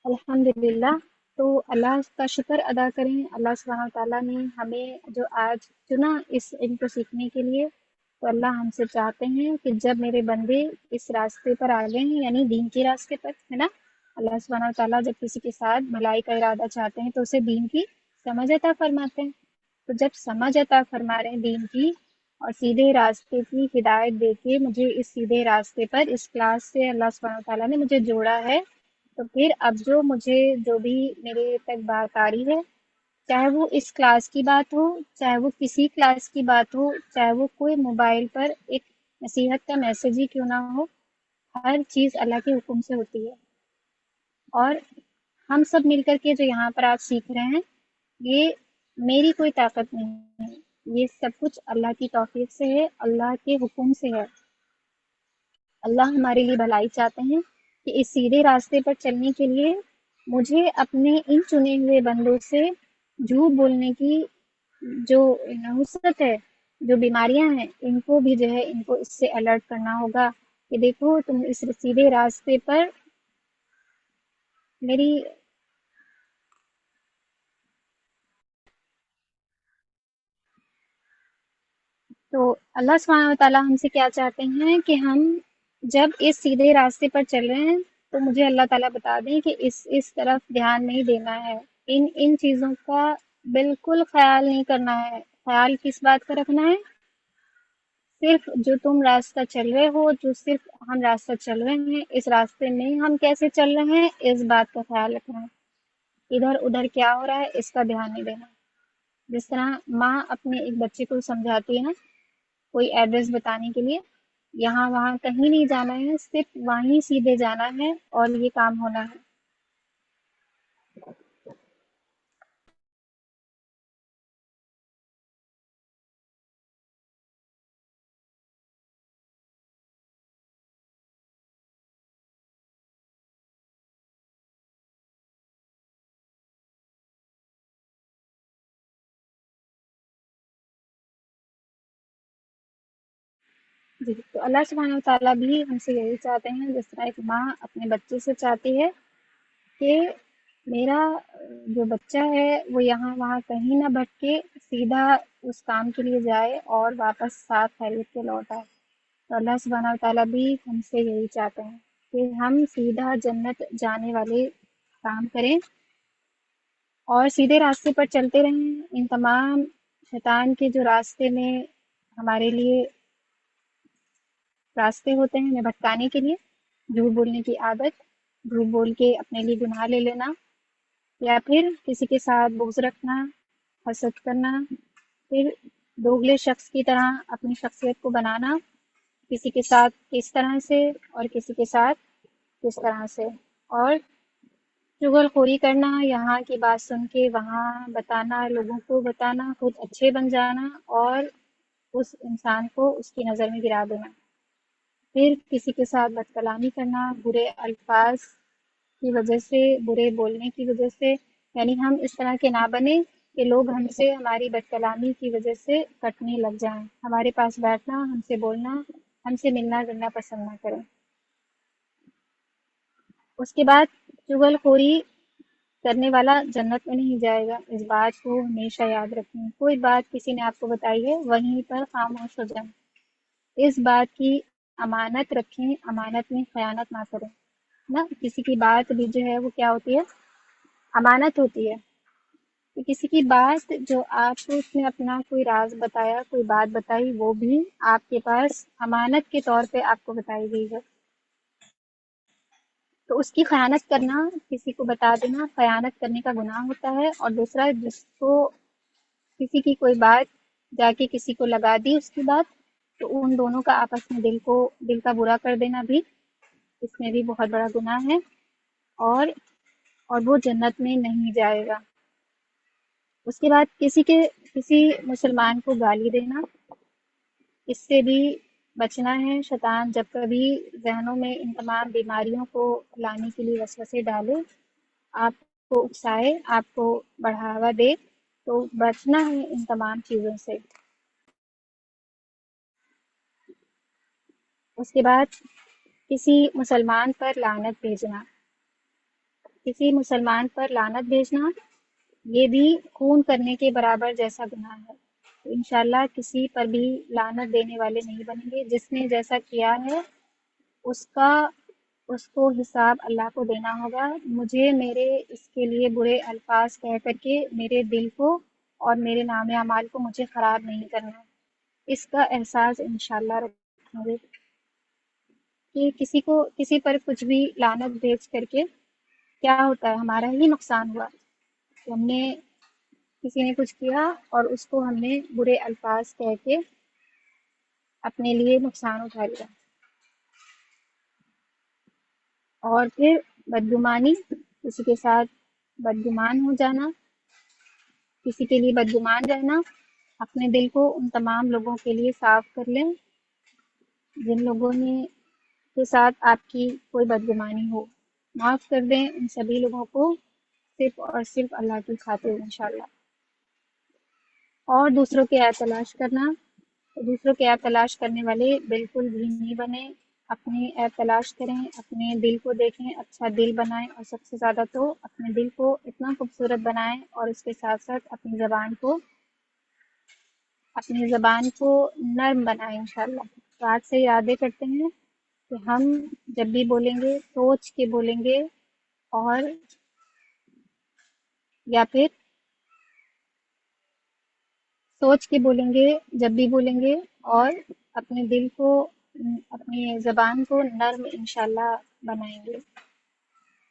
الحمد للہ، تو اللہ کا شکر ادا کریں، اللہ سبحانہ تعالیٰ نے ہمیں جو آج چنا اس علم کو سیکھنے کے لیے، تو اللہ ہم سے چاہتے ہیں کہ جب میرے بندے اس راستے پر آ گئے ہیں، یعنی دین کے راستے پر، ہے نا، اللہ سبحانہ تعالیٰ جب کسی کے ساتھ بھلائی کا ارادہ چاہتے ہیں تو اسے دین کی سمجھ عطا فرماتے ہیں۔ تو جب سمجھ عطا فرما رہے ہیں دین کی اور سیدھے راستے کی ہدایت دے کے مجھے اس سیدھے راستے پر اس کلاس سے اللہ سبحانہ تعالیٰ نے مجھے جوڑا ہے، تو پھر اب جو بھی میرے تک بات آ رہی ہے، چاہے وہ اس کلاس کی بات ہو، چاہے وہ کسی کلاس کی بات ہو، چاہے وہ کوئی موبائل پر ایک نصیحت کا میسج ہی کیوں نہ ہو، ہر چیز اللہ کے حکم سے ہوتی ہے۔ اور ہم سب مل کر کے جو یہاں پر آپ سیکھ رہے ہیں، یہ میری کوئی طاقت نہیں ہے، یہ سب کچھ اللہ کی توفیق سے ہے، اللہ کے حکم سے ہے۔ اللہ ہمارے لیے بھلائی چاہتے ہیں کہ اس سیدھے راستے پر چلنے کے لیے مجھے اپنے ان چنے ہوئے بندوں سے جھوٹ بولنے کی جو نحوست ہے، جو بیماریاں ہیں، ان کو بھی جو ہے ان کو اس سے الرٹ کرنا ہوگا کہ دیکھو تم اس سیدھے راستے پر میری تو اللہ سبحانہ وتعالیٰ ہم سے کیا چاہتے ہیں کہ ہم جب اس سیدھے راستے پر چل رہے ہیں تو مجھے اللہ تعالیٰ بتا دیں کہ اس طرف دھیان نہیں دینا ہے، ان چیزوں کا بالکل خیال نہیں کرنا ہے۔ خیال کس بات کا رکھنا ہے؟ صرف جو تم راستہ چل رہے ہو، جو صرف ہم راستہ چل رہے ہیں، اس راستے میں ہم کیسے چل رہے ہیں، اس بات کا خیال رکھنا ہے۔ ادھر ادھر کیا ہو رہا ہے اس کا دھیان نہیں دینا۔ جس طرح ماں اپنے ایک بچے کو سمجھاتی ہے نا، کوئی ایڈریس بتانے کے لیے، یہاں وہاں کہیں نہیں جانا ہے، صرف وہیں سیدھے جانا ہے اور یہ کام ہونا ہے۔ جی تو اللہ سبحانہ تعالیٰ بھی ہم سے یہی چاہتے ہیں، جس طرح ایک ماں اپنے بچے سے چاہتی ہے کہ میرا جو بچہ ہے وہ یہاں وہاں کہیں نہ بھٹکے، سیدھا اس کام کے لیے جائے اور واپس صاف خیریت سے لوٹ آئے۔ تو اللہ سبحانہ تعالیٰ بھی ہم سے یہی چاہتے ہیں کہ ہم سیدھا جنت جانے والے کام کریں اور سیدھے راستے پر چلتے رہیں۔ ان تمام شیطان کے جو راستے میں ہمارے لیے راستے ہوتے ہیں ہمیں بھٹکانے کے لیے، جھوٹ بولنے کی عادت، جھوٹ بول کے اپنے لیے گناہ لے لینا، یا پھر کسی کے ساتھ بغض رکھنا، حسد کرنا، پھر دوگلے شخص کی طرح اپنی شخصیت کو بنانا، کسی کے ساتھ کس طرح سے اور کسی کے ساتھ کس طرح سے، اور چغل خوری کرنا، یہاں کی بات سن کے وہاں بتانا، لوگوں کو بتانا، خود اچھے بن جانا اور اس انسان کو اس کی نظر میں گرا دینا، پھر کسی کے ساتھ بد کلامی کرنا، برے الفاظ کی وجہ سے، برے بولنے کی وجہ سے، یعنی ہم اس طرح کے نہ بنیں کہ لوگ ہم سے ہماری بد کلامی کی وجہ سے کٹنے لگ جائیں، ہمارے پاس بیٹھنا، ہم سے بولنا، ہم سے ملنا جلنا پسند نہ کریں۔ اس کے بعد چغل خوری کرنے والا جنت میں نہیں جائے گا، اس بات کو ہمیشہ یاد رکھیں۔ کوئی بات کسی نے آپ کو بتائی ہے، وہیں پر خاموش ہو جائیں، اس بات کی امانت رکھیں، امانت میں خیانت نہ کریں نا۔ کسی کی بات بھی جو ہے وہ کیا ہوتی ہے؟ امانت ہوتی ہے۔ تو کسی کی بات جو آپ کو اس نے اپنا کوئی راز بتایا، کوئی بات بتائی، وہ بھی آپ کے پاس امانت کے طور پہ آپ کو بتائی گئی ہے، تو اس کی خیانت کرنا، کسی کو بتا دینا، خیانت کرنے کا گناہ ہوتا ہے۔ اور دوسرا، جس کو کسی کی کوئی بات جا کے کسی کو لگا دی اس کی بات، تو ان دونوں کا آپس میں دل کا برا کر دینا بھی، اس میں بھی بہت بڑا گناہ ہے، اور وہ جنت میں نہیں جائے گا۔ اس کے بعد کسی مسلمان کو گالی دینا، اس سے بھی بچنا ہے۔ شیطان جب کبھی ذہنوں میں ان تمام بیماریوں کو لانے کے لیے وسوسے ڈالے، آپ کو اکسائے، آپ کو بڑھاوا دے، تو بچنا ہے ان تمام چیزوں سے۔ اس کے بعد کسی مسلمان پر لعنت بھیجنا، کسی مسلمان پر لعنت بھیجنا یہ بھی خون کرنے کے برابر جیسا گناہ ہے۔ تو انشاءاللہ کسی پر بھی لعنت دینے والے نہیں بنیں گے۔ جس نے جیسا کیا ہے اس کا اس کو حساب اللہ کو دینا ہوگا۔ مجھے میرے اس کے لیے برے الفاظ کہہ کر کے میرے دل کو اور میرے نام اعمال کو مجھے خراب نہیں کرنا، اس کا احساس انشاءاللہ رکھیں گے کہ کسی پر کچھ بھی لعنت بھیج کر کے کیا ہوتا ہے، ہمارا ہی نقصان ہوا کہ ہم نے کسی نے کچھ کیا اور اس کو ہم نے برے الفاظ کہہ کے اپنے لیے نقصان اٹھا لیا۔ اور پھر بدگمانی، کسی کے ساتھ بدگمان ہو جانا، کسی کے لیے بدگمان رہنا۔ اپنے دل کو ان تمام لوگوں کے لیے صاف کر لیں جن لوگوں نے کے ساتھ آپ کی کوئی بدگمانی ہو، معاف کر دیں ان سبھی لوگوں کو، صرف اور صرف اللہ کی خاطر انشاءاللہ۔ اور دوسروں کے عیب تلاش کرنا، دوسروں کے عیب تلاش کرنے والے بالکل بھی نہیں بنے۔ اپنے عیب تلاش کریں، اپنے دل کو دیکھیں، اچھا دل بنائیں، اور سب سے زیادہ تو اپنے دل کو اتنا خوبصورت بنائیں، اور اس کے ساتھ ساتھ اپنی زبان کو نرم بنائیں انشاءاللہ۔ تو آج سے ارادے کرتے ہیں کہ ہم جب بھی بولیں گے سوچ کے بولیں گے، اور یا پھر سوچ کے بولیں گے جب بھی بولیں گے، اور اپنے دل کو، اپنی زبان کو نرم انشاءاللہ بنائیں گے۔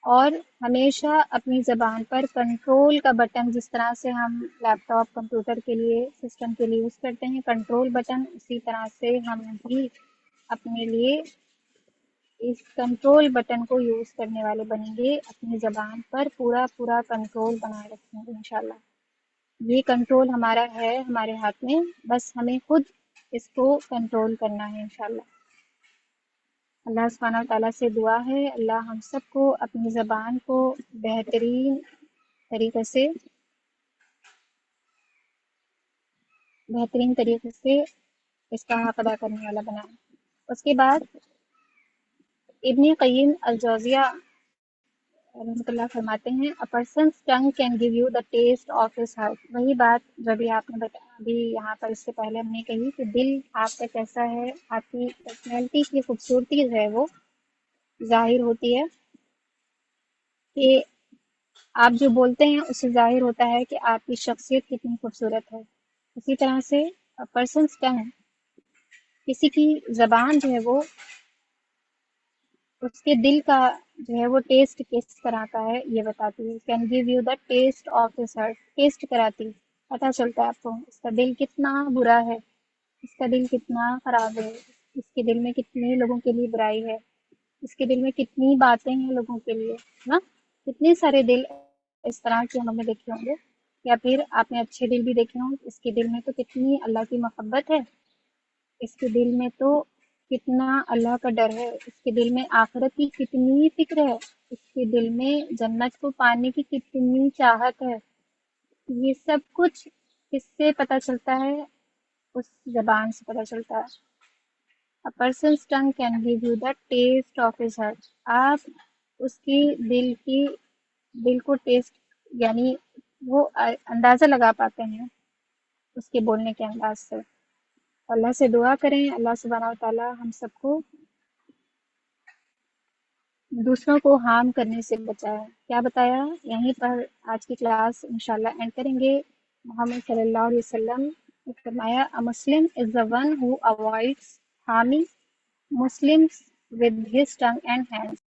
اور ہمیشہ اپنی زبان پر کنٹرول کا بٹن، جس طرح سے ہم لیپ ٹاپ کمپیوٹر کے لیے سسٹم کے لیے یوز کرتے ہیں کنٹرول بٹن، اسی طرح سے ہم بھی اپنے لیے اس کنٹرول بٹن کو یوز کرنے والے بنیں گے، اپنی زبان پر پورا پورا کنٹرول بنائے رکھیں گے انشاءاللہ۔ یہ کنٹرول ہمارا ہے ہمارے ہاتھ میں، بس ہمیں خود اس کو کنٹرول کرنا ہے انشاءاللہ۔ اللہ سبحانہ وتعالیٰ سے دعا ہے اللہ ہم سب کو اپنی زبان کو بہترین طریقے سے اس کا حق ادا کرنے والا بنائے۔ اس کے بعد ابن قیم الجوزیہ رحمۃ اللہ فرماتے ہیں a person's tongue can give you the taste of his heart۔ وہی بات جو ابھی آپ نے ابھی یہاں پر اس سے پہلے ہم نے کہی کہ دل آپ کا کیسا ہے، آپ کی پرسنالٹی کی خوبصورتی جو ہے وہ ظاہر ہوتی ہے، کہ آپ جو بولتے ہیں اس سے ظاہر ہوتا ہے کہ آپ کی شخصیت کتنی خوبصورت ہے۔ اسی طرح سے پرسنس ٹنگ، کسی کی زبان جو ہے وہ اس کے دل کا جو ہے وہ ٹیسٹ کس طرح کا ہے یہ بتاتی ہے۔ Can give you the test of his heart, test کراتی، پتہ چلتا ہے آپ کو اس کا دل کتنا برا ہے، اس کا دل کتنا خراب ہے، اس کے دل میں کتنے لوگوں کے لیے برائی ہے، اس کے دل میں کتنی باتیں ہیں لوگوں کے لیے نا۔ کتنے سارے دل اس طرح کے ہم نے دیکھے ہوں گے، یا پھر آپ نے اچھے دل بھی دیکھے ہوں، اس کے دل میں تو کتنی اللہ کی محبت ہے، اس کے دل میں تو کتنا اللہ کا ڈر ہے، اس کے دل میں آخرت کی کتنی فکر ہے، اس کے دل میں جنت کو پانے کی کتنی چاہت ہے۔ یہ سب کچھ کس سے پتہ چلتا ہے؟ اس زبان سے پتہ چلتا ہے۔ A person's tongue can give you the taste of his heart۔ آپ اس کی دل کو ٹیسٹ، یعنی وہ اندازہ لگا پاتے ہیں اس کے بولنے کے انداز سے۔ اللہ سے دعا کریں اللہ سبحانہ وتعالیٰ ہم سب کو دوسروں کو ہارم کرنے سے بچائے۔ کیا بتایا؟ یہیں پر آج کی کلاس انشاءاللہ اینڈ کریں گے۔ محمد صلی اللہ علیہ وسلم نے فرمایا A Muslim is the one who avoids harming Muslims with his tongue and hands۔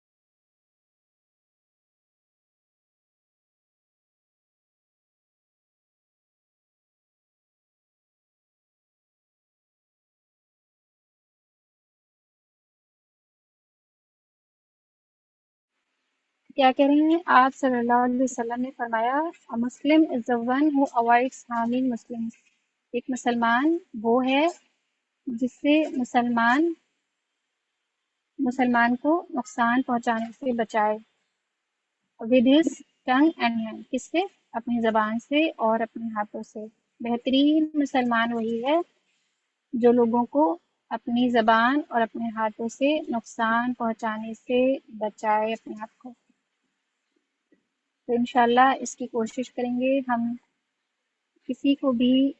کیا کہہ رہے ہیں آپ؟ صلی اللہ علیہ وسلم نے فرمایا A Muslim is the one who avoids harming Muslims۔ ایک مسلمان وہ ہے جس سے مسلمان کو نقصان پہنچانے سے بچائے. With his tongue and hand, کس سے؟ اپنی زبان سے اور اپنے ہاتھوں سے. بہترین مسلمان وہی ہے جو لوگوں کو اپنی زبان اور اپنے ہاتھوں سے نقصان پہنچانے سے بچائے اپنے آپ کو. تو انشاءاللہ اس کی کوشش کریں گے ہم کسی کو بھی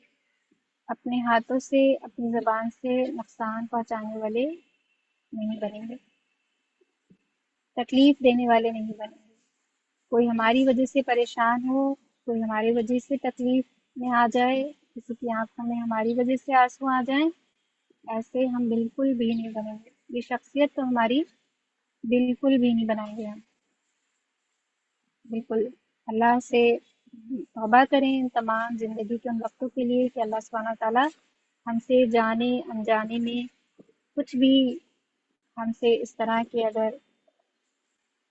اپنے ہاتھوں سے اپنی زبان سے نقصان پہنچانے والے نہیں بنیں گے، تکلیف دینے والے نہیں بنیں گے. کوئی ہماری وجہ سے پریشان ہو، کوئی ہماری وجہ سے تکلیف میں آ جائے، کسی کی آنکھوں میں ہماری وجہ سے آنسو آ جائیں، ایسے ہم بالکل بھی نہیں بنیں گے. یہ شخصیت تو ہماری بالکل بھی نہیں بنائیں گے ہم. بالکل اللہ سے توبہ کریں ان تمام زندگی کے ان وقتوں کے لیے کہ اللہ سبحانہ تعالیٰ ہم سے جانے انجانے میں کچھ بھی ہم سے اس طرح کے اگر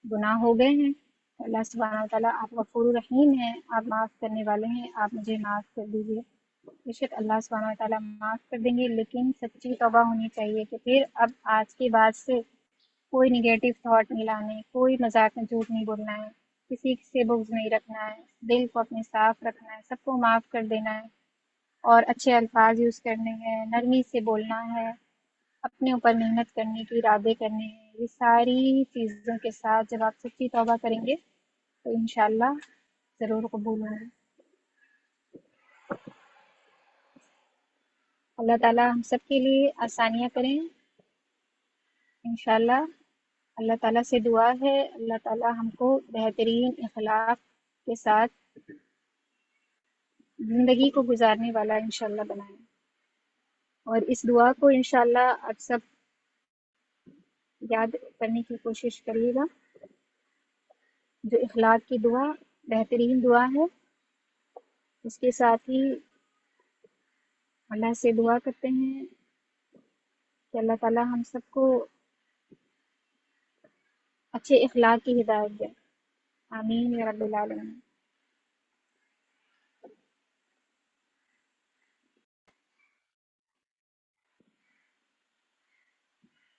گناہ ہو گئے ہیں، اللہ سبحانہ تعالیٰ آپ غفور رحیم ہیں، آپ معاف کرنے والے ہیں، آپ مجھے معاف کر دیجیے. بے شک اللہ سبحانہ تعالیٰ معاف کر دیں گے، لیکن سچی توبہ ہونی چاہیے کہ پھر اب آج کے بعد سے کوئی نگیٹو تھاٹ نہیں لانے، کوئی مذاق میں جھوٹ نہیں بولنا ہے، کسی سے بغض نہیں رکھنا ہے، دل کو اپنے صاف رکھنا ہے، سب کو معاف کر دینا ہے، اور اچھے الفاظ یوز کرنے ہیں، نرمی سے بولنا ہے، اپنے اوپر محنت کرنے کے ارادے کرنے ہیں. یہ ساری چیزوں کے ساتھ جب آپ سچی توبہ کریں گے تو انشاءاللہ ضرور قبول ہوں گے. اللہ تعالیٰ ہم سب کے لیے آسانیاں کریں انشاءاللہ. اللہ تعالیٰ سے دعا ہے اللہ تعالیٰ ہم کو بہترین اخلاق کے ساتھ زندگی کو گزارنے والا انشاءاللہ بنائیں. اور اس دعا کو انشاءاللہ آپ سب یاد کرنے کی کوشش کریے گا. جو اخلاق کی دعا بہترین دعا ہے، اس کے ساتھ ہی اللہ سے دعا کرتے ہیں کہ اللہ تعالیٰ ہم سب کو اچھے اخلاق کی ہدایت دے. آمین یا رب العالمین.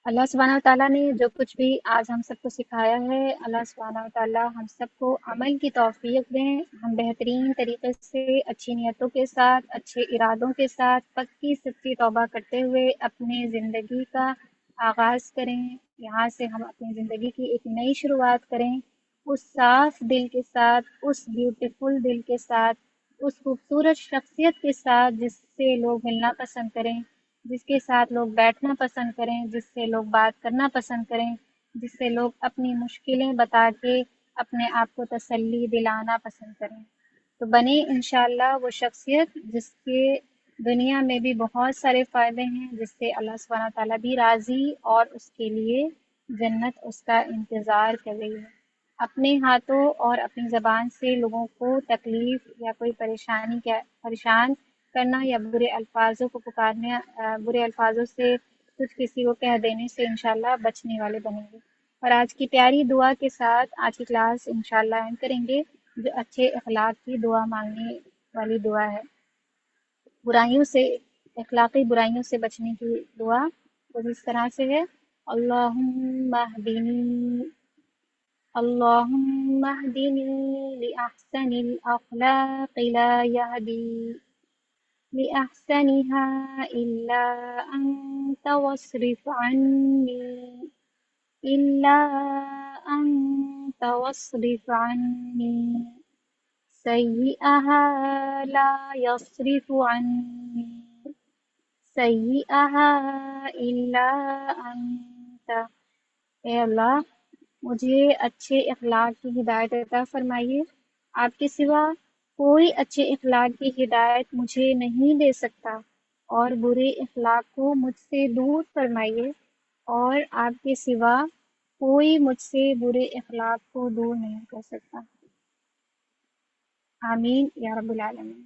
اللہ سبحانہ تعالیٰ نے جو کچھ بھی آج ہم سب کو سکھایا ہے، اللہ سبحانہ تعالیٰ ہم سب کو عمل کی توفیق دیں. ہم بہترین طریقے سے اچھی نیتوں کے ساتھ، اچھے ارادوں کے ساتھ، پکی سچی توبہ کرتے ہوئے اپنے زندگی کا آغاز کریں. یہاں سے ہم اپنی زندگی کی ایک نئی شروعات کریں، اس صاف دل کے ساتھ، اس بیوٹیفل دل کے ساتھ، اس خوبصورت شخصیت کے ساتھ جس سے لوگ ملنا پسند کریں، جس کے ساتھ لوگ بیٹھنا پسند کریں، جس سے لوگ بات کرنا پسند کریں، جس سے لوگ اپنی مشکلیں بتا کے اپنے آپ کو تسلی دلانا پسند کریں. تو بنے انشاءاللہ وہ شخصیت جس کے دنیا میں بھی بہت سارے فائدے ہیں، جس سے اللہ سبحانہ تعالیٰ بھی راضی اور اس کے لیے جنت اس کا انتظار کر رہی ہے. اپنے ہاتھوں اور اپنی زبان سے لوگوں کو تکلیف یا کوئی پریشان کرنا یا برے الفاظوں کو پکارنے، برے الفاظوں سے کچھ کسی کو کہہ دینے سے انشاءاللہ بچنے والے بنیں گے. اور آج کی پیاری دعا کے ساتھ آج کی کلاس انشاءاللہ اینڈ کریں گے، جو اچھے اخلاق کی دعا مانگنے والی دعا ہے. برائیوں سے، اخلاقی برائیوں سے بچنے کی دعا کچھ اس طرح سے ہے: اللہم اہدنی، اللہم اہدنی لأحسن الاخلاق لا یہدی لأحسنها إلا أنت واصرف عني سيئها لا يصرف عني سيئها إلا أنت. اے اللہ مجھے اچھے اخلاق کی ہدایت عطا فرمائیے، آپ کے سوا کوئی اچھے اخلاق کی ہدایت مجھے نہیں دے سکتا، اور برے اخلاق کو مجھ سے دور فرمائیے، اور آپ کے سوا کوئی مجھ سے برے اخلاق کو دور نہیں کر سکتا. آمین یا رب العالمین.